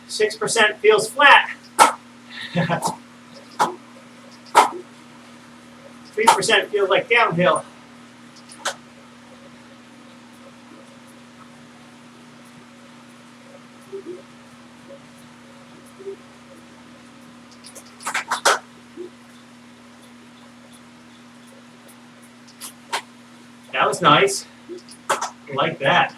Six % feels flat. 3% feels like downhill. That was nice. I like that.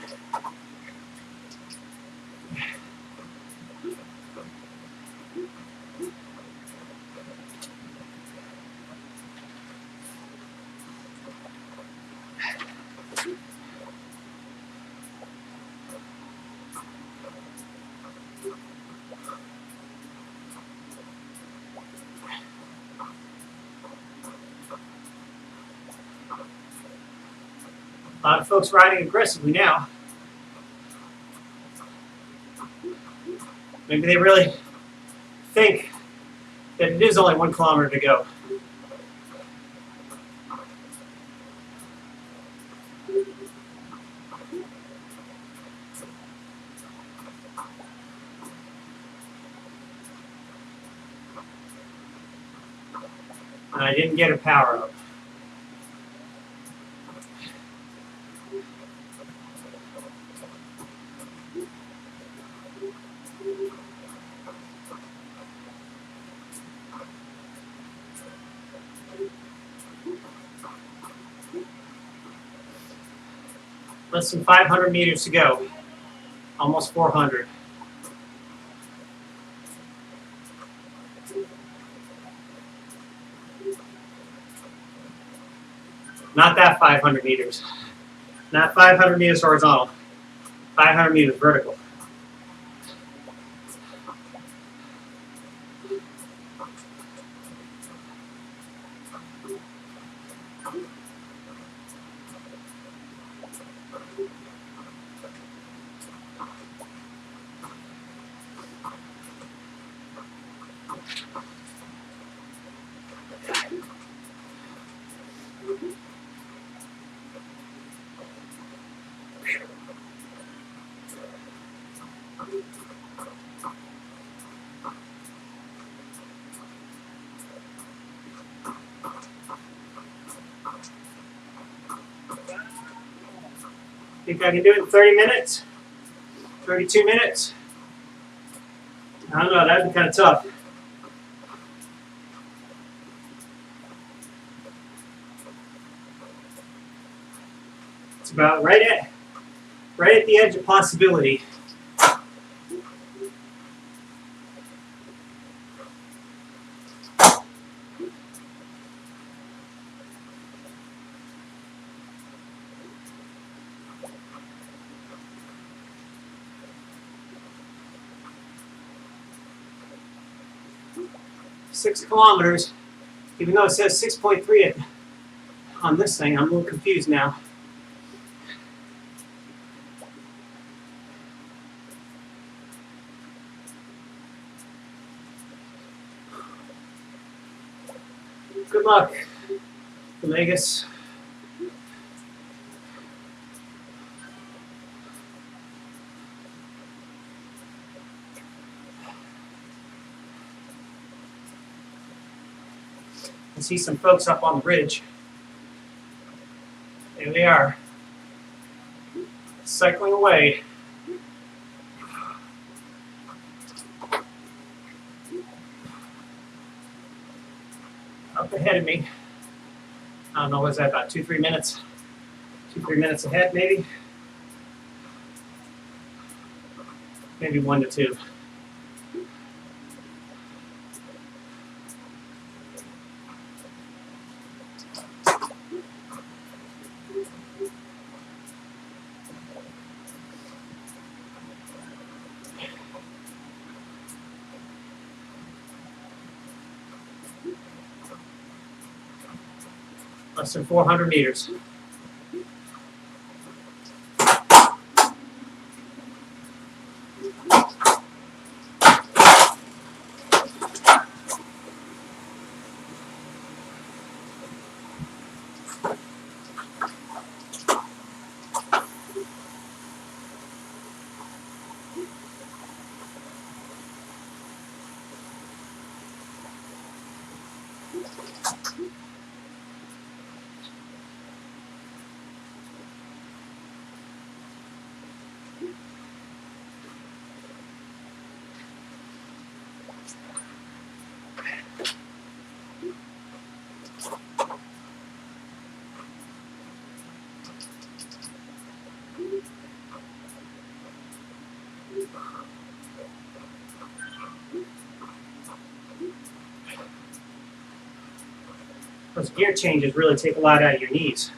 A lot of folks riding aggressively now. Maybe they really think that it is only 1 kilometer to go. And I didn't get a power up. Less than 500 meters to go. Almost 400. Not that 500 meters. Not 500 meters horizontal. 500 meters vertical. Think I can do it in 30 minutes? 32 minutes? I don't know, that'd be kind of tough. It's about right at the edge of possibility. Six kilometers, even though it says 6.3 on this thing, I'm a little confused now. Good luck, Vegas. I see some folks up on the ridge. There they are, cycling away. Up ahead of me. I don't know, was that about 2-3 minutes? 2-3 minutes ahead, maybe? Maybe 1 to 2. Less than 400 meters. Those gear changes really take a lot out of your knees.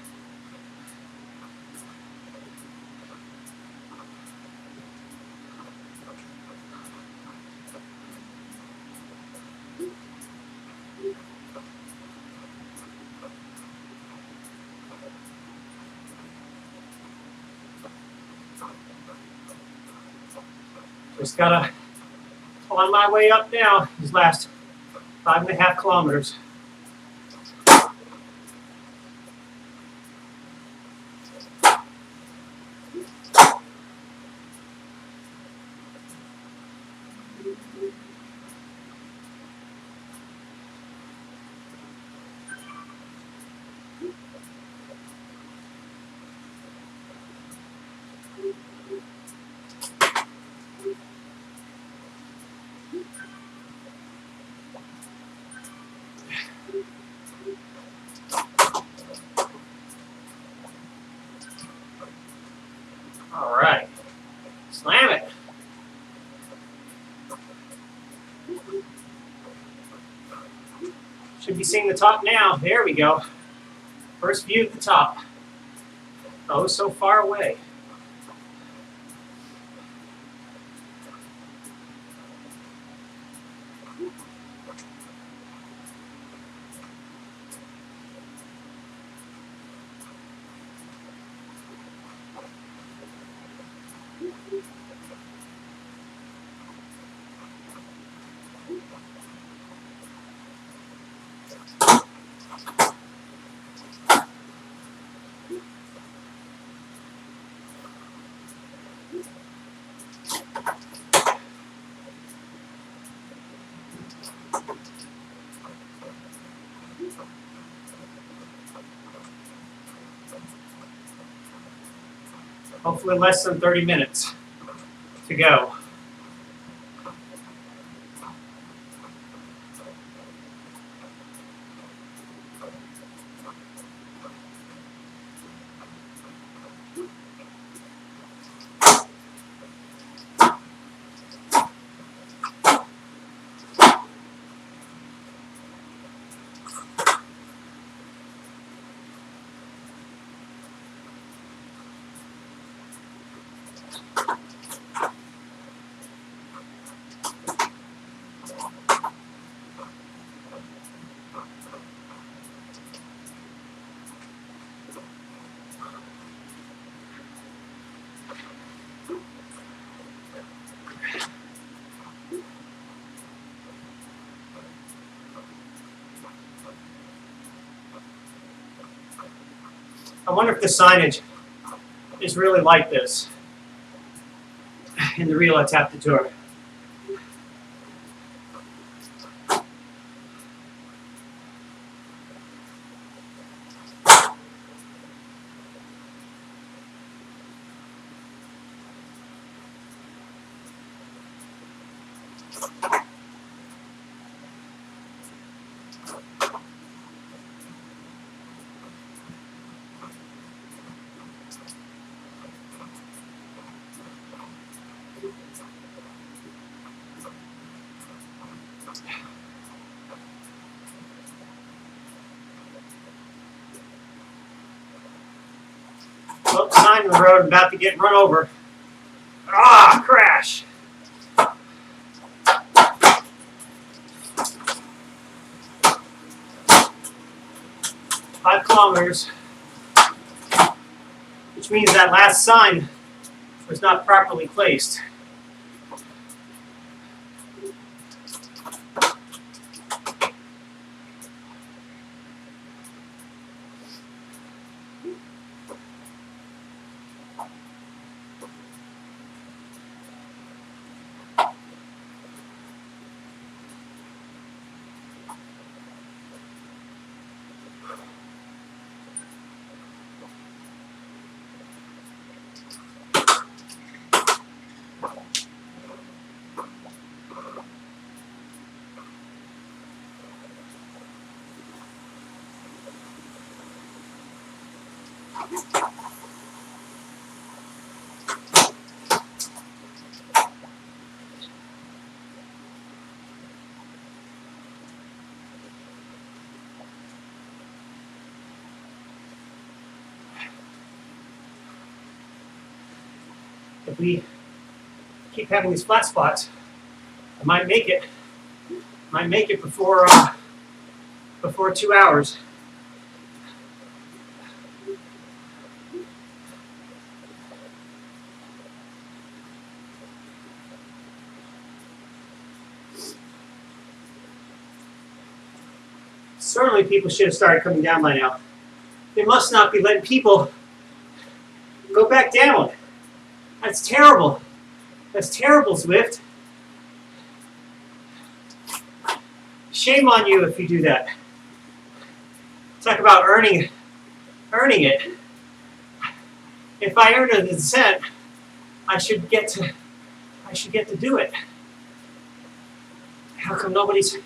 Just gotta climb my way up now, these last 5.5 kilometers. All right, slam it. Should be seeing the top now. There we go. First view of the top. Oh, so far away. Hopefully less than 30 minutes to go. I wonder if the signage is really like this in the real Étape du Tour. Well, sign in the road, about to get run over. Ah, crash. Five kilometers, which means that last sign was not properly placed. If we keep having these flat spots, I might make it. Might make it before 2 hours. Certainly, people should have started coming down by now. They must not be letting people go back down. That's terrible. That's terrible, Zwift. Shame on you if you do that. Talk about earning it. If I earn a descent, I should get to do it. How come nobody's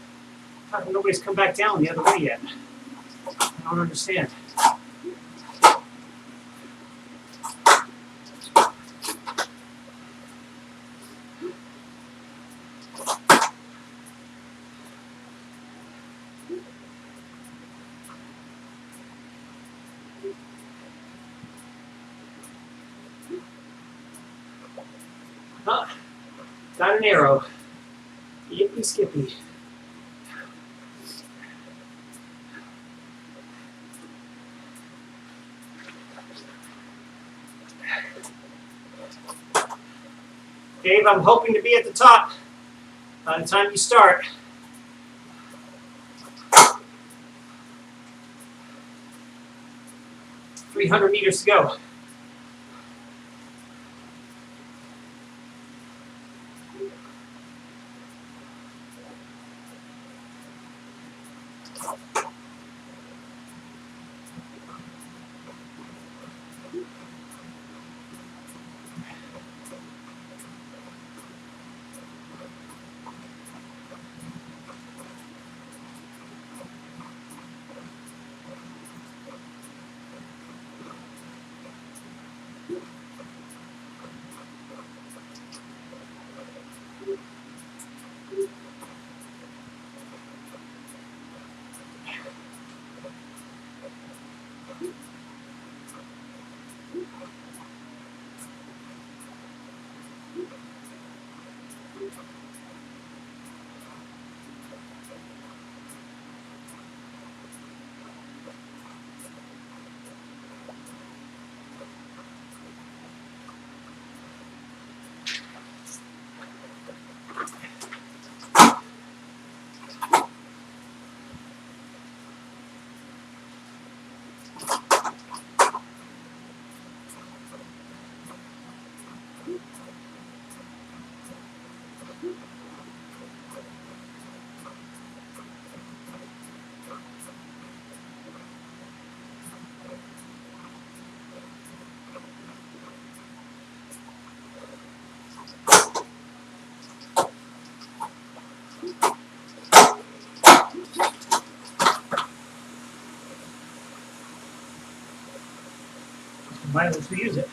come back down the other way yet? I don't understand. Got an arrow. Yippee skippy. Dave, I'm hoping to be at the top by the time you start. $300 meters to go. Might as well use it.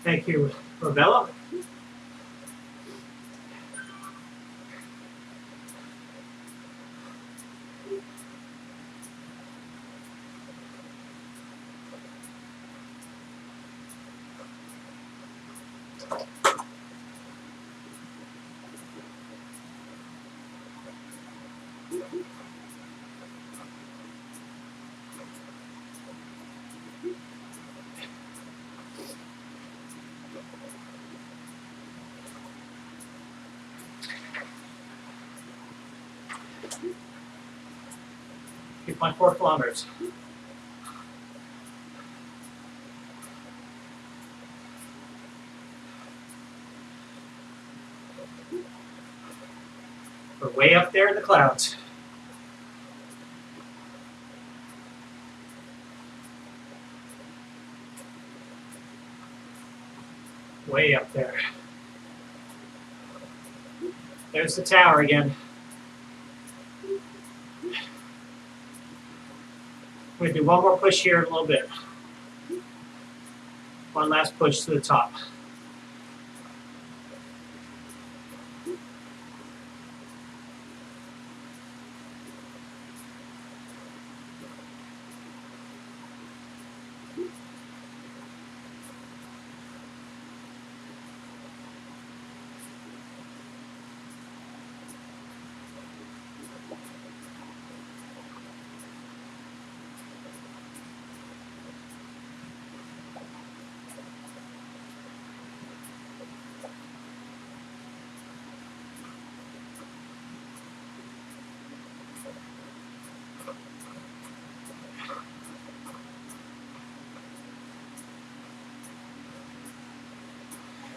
Thank you, Ravella. Keep my 4 kilometers. We're way up there in the clouds. Way up there. There's the tower again. We're gonna do one more push here in a little bit. One last push to the top.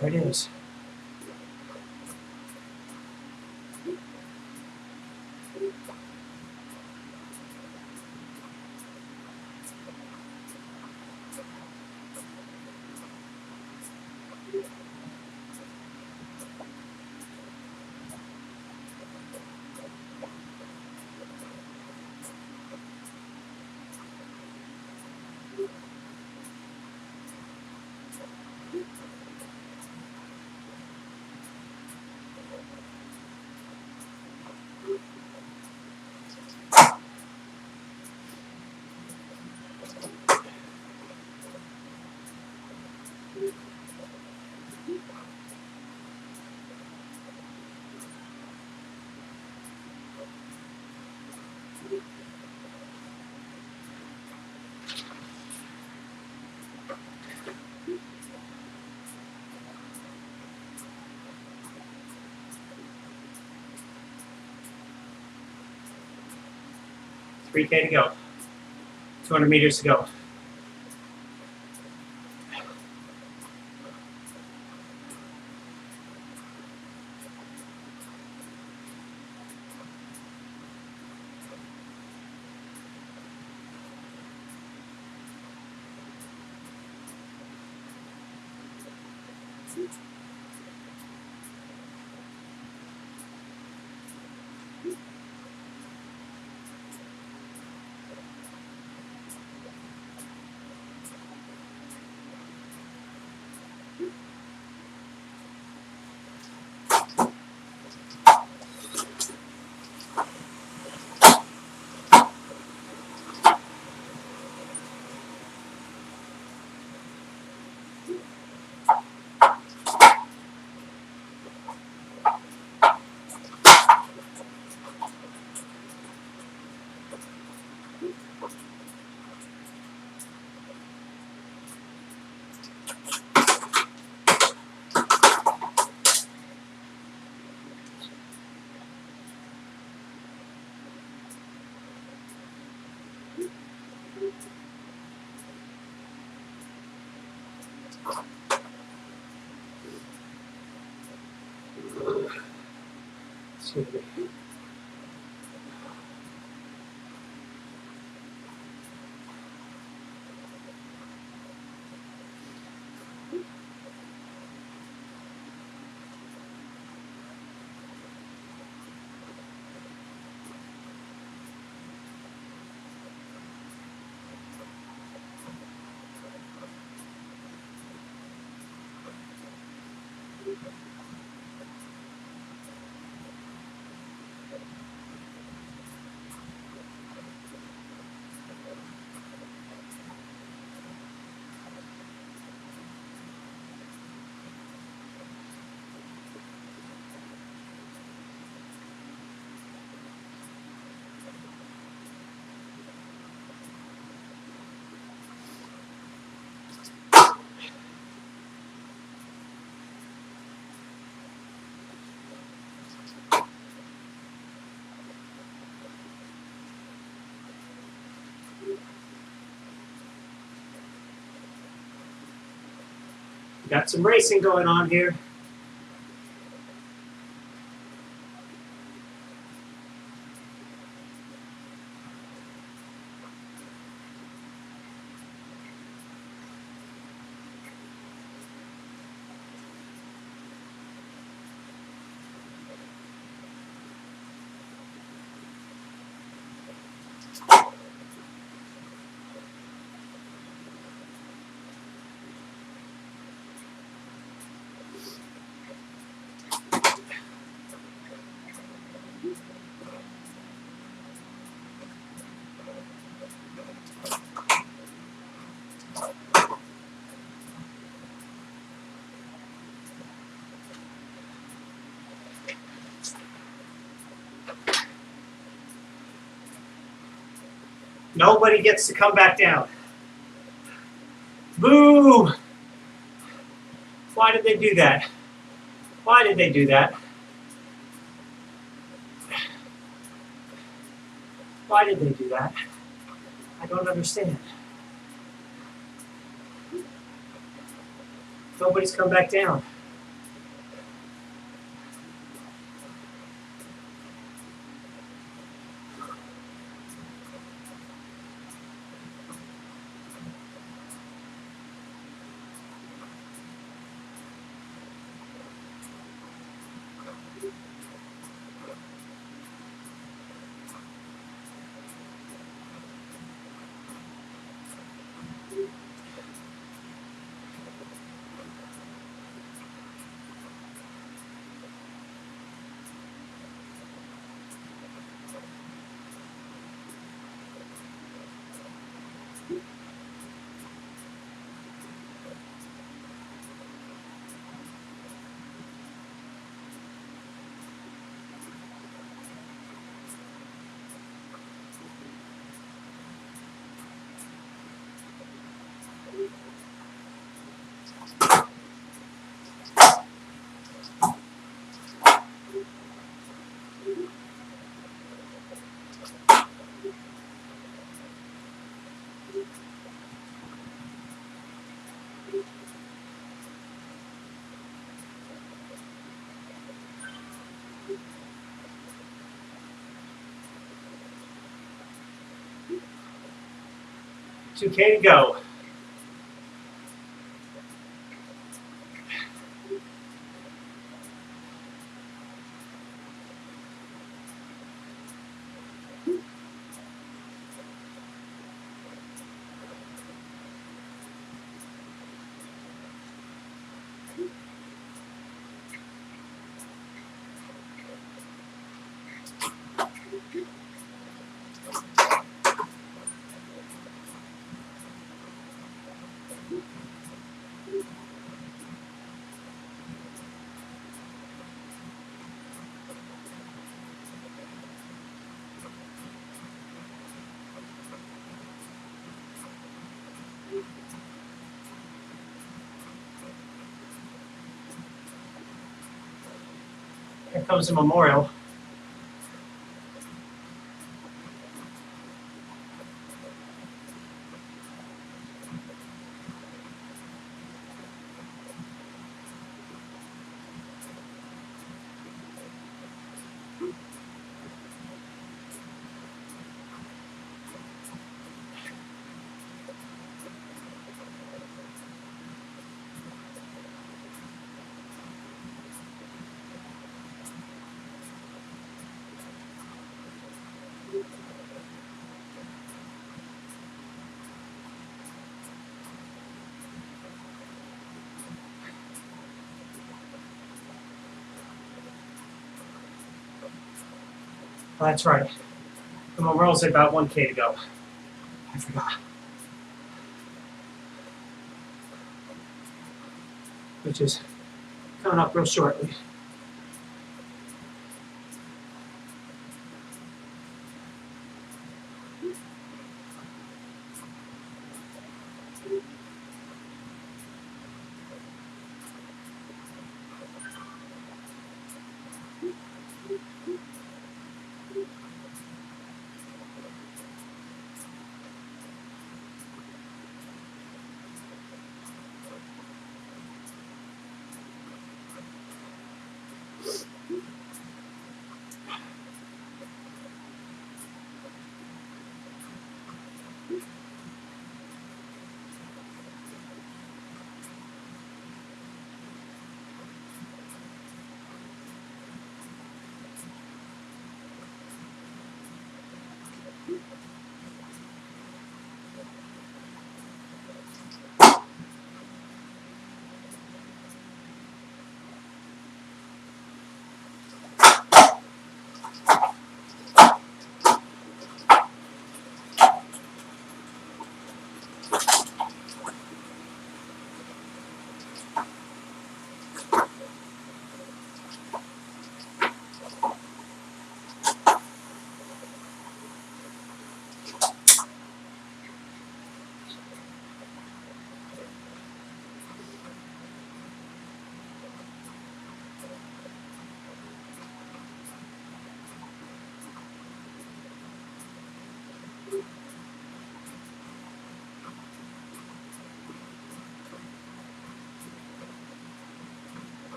There it is. $3K to go. 200 meters to go. Got some racing going on here. Nobody gets to come back down. Boo! Why did they do that? Why did they do that? Why did they do that? I don't understand. Nobody's come back down. $2K to go. Here comes the memorial. Oh, that's right. The memorial's at about 1K to go. I forgot. Which is coming up real shortly.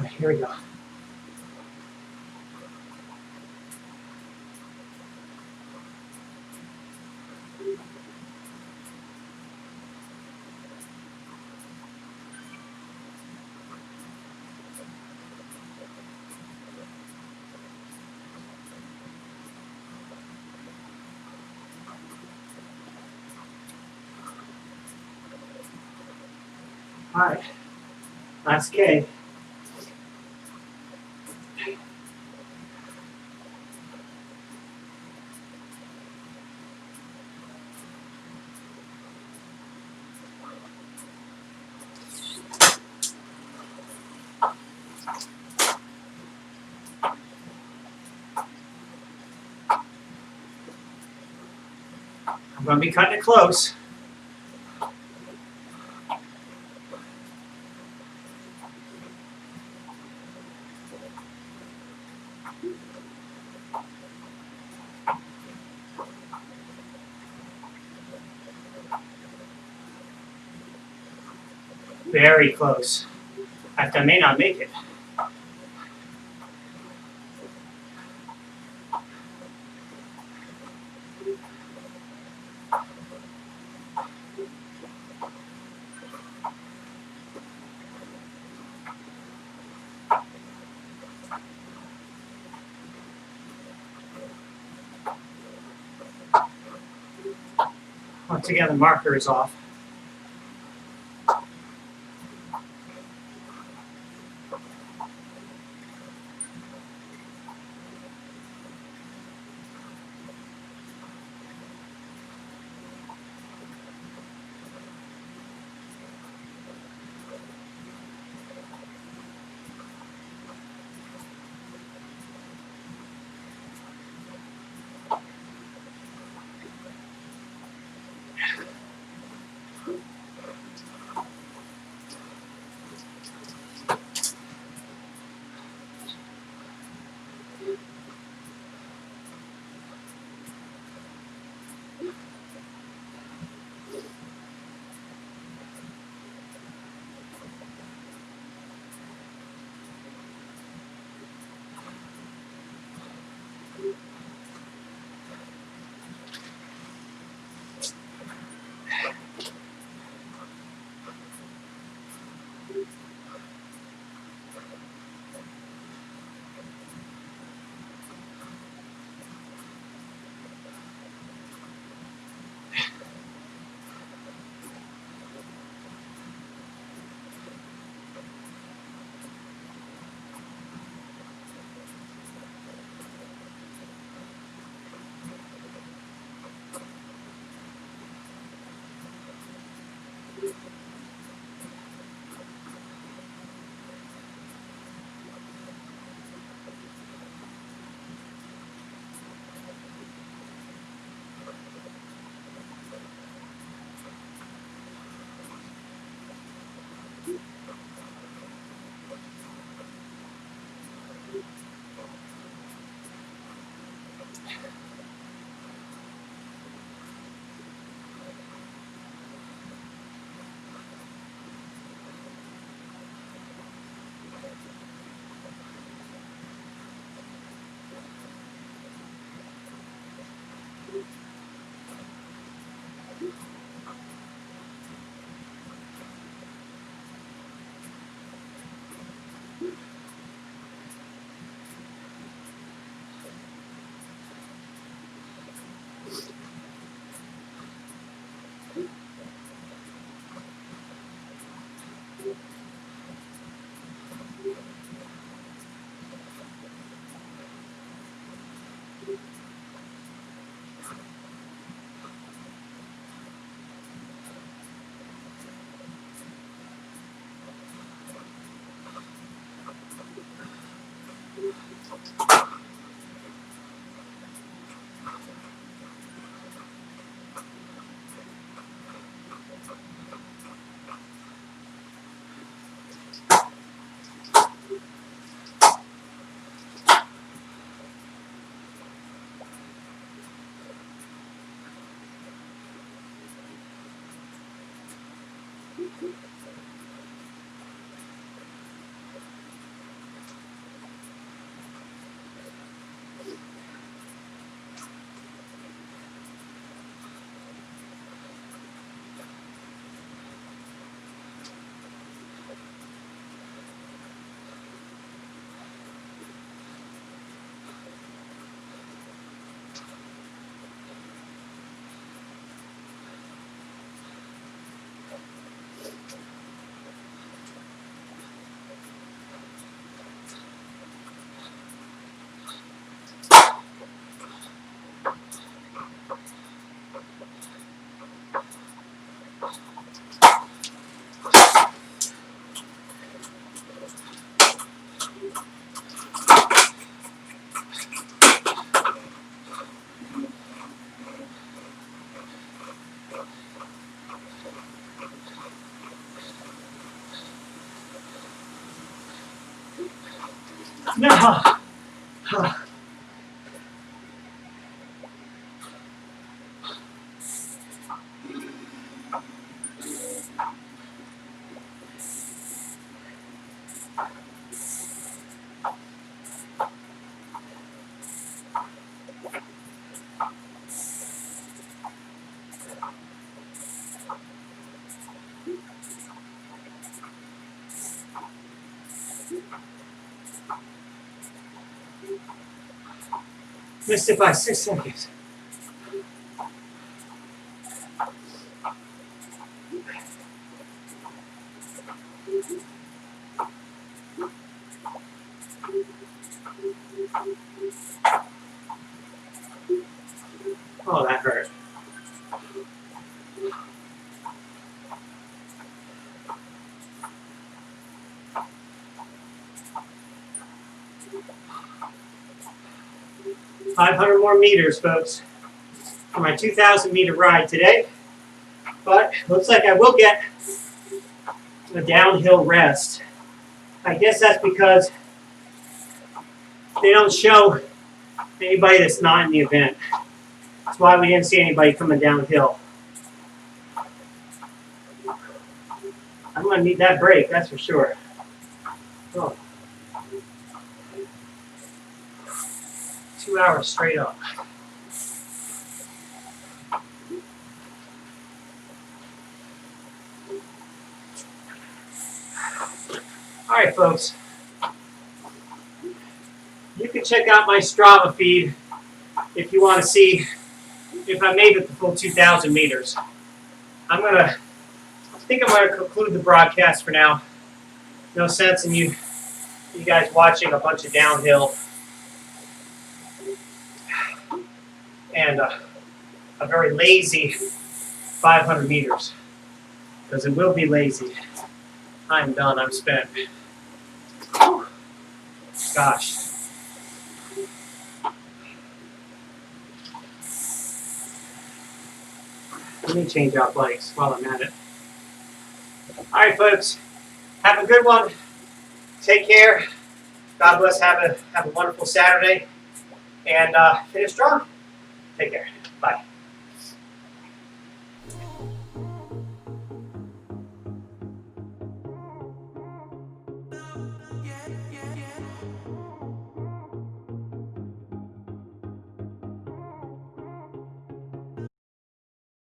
right, here we go. All right, that's K. I'm going to be cutting it close. Very close. I may not make it. Once again, the marker is off. No. Missed it by 6 seconds. Oh, that hurt. $500 more meters, folks, for my 2,000 meter ride today. But looks like I will get a downhill rest. I guess that's because they don't show anybody that's not in the event. That's why we didn't see anybody coming downhill. I'm going to need that break, that's for sure. Oh. 2 hours straight up. All right, folks. You can check out my Strava feed if you want to see if I made it the full 2,000 meters. I think I'm going to conclude the broadcast for now. No sense in you guys watching a bunch of downhill and a very lazy 500 meters, because it will be lazy. I'm done. I'm spent. Whew. Gosh. Let me change out bikes while I'm at it. All right, folks. Have a good one. Take care. God bless. Have a wonderful Saturday. And finish strong. Take care. Bye.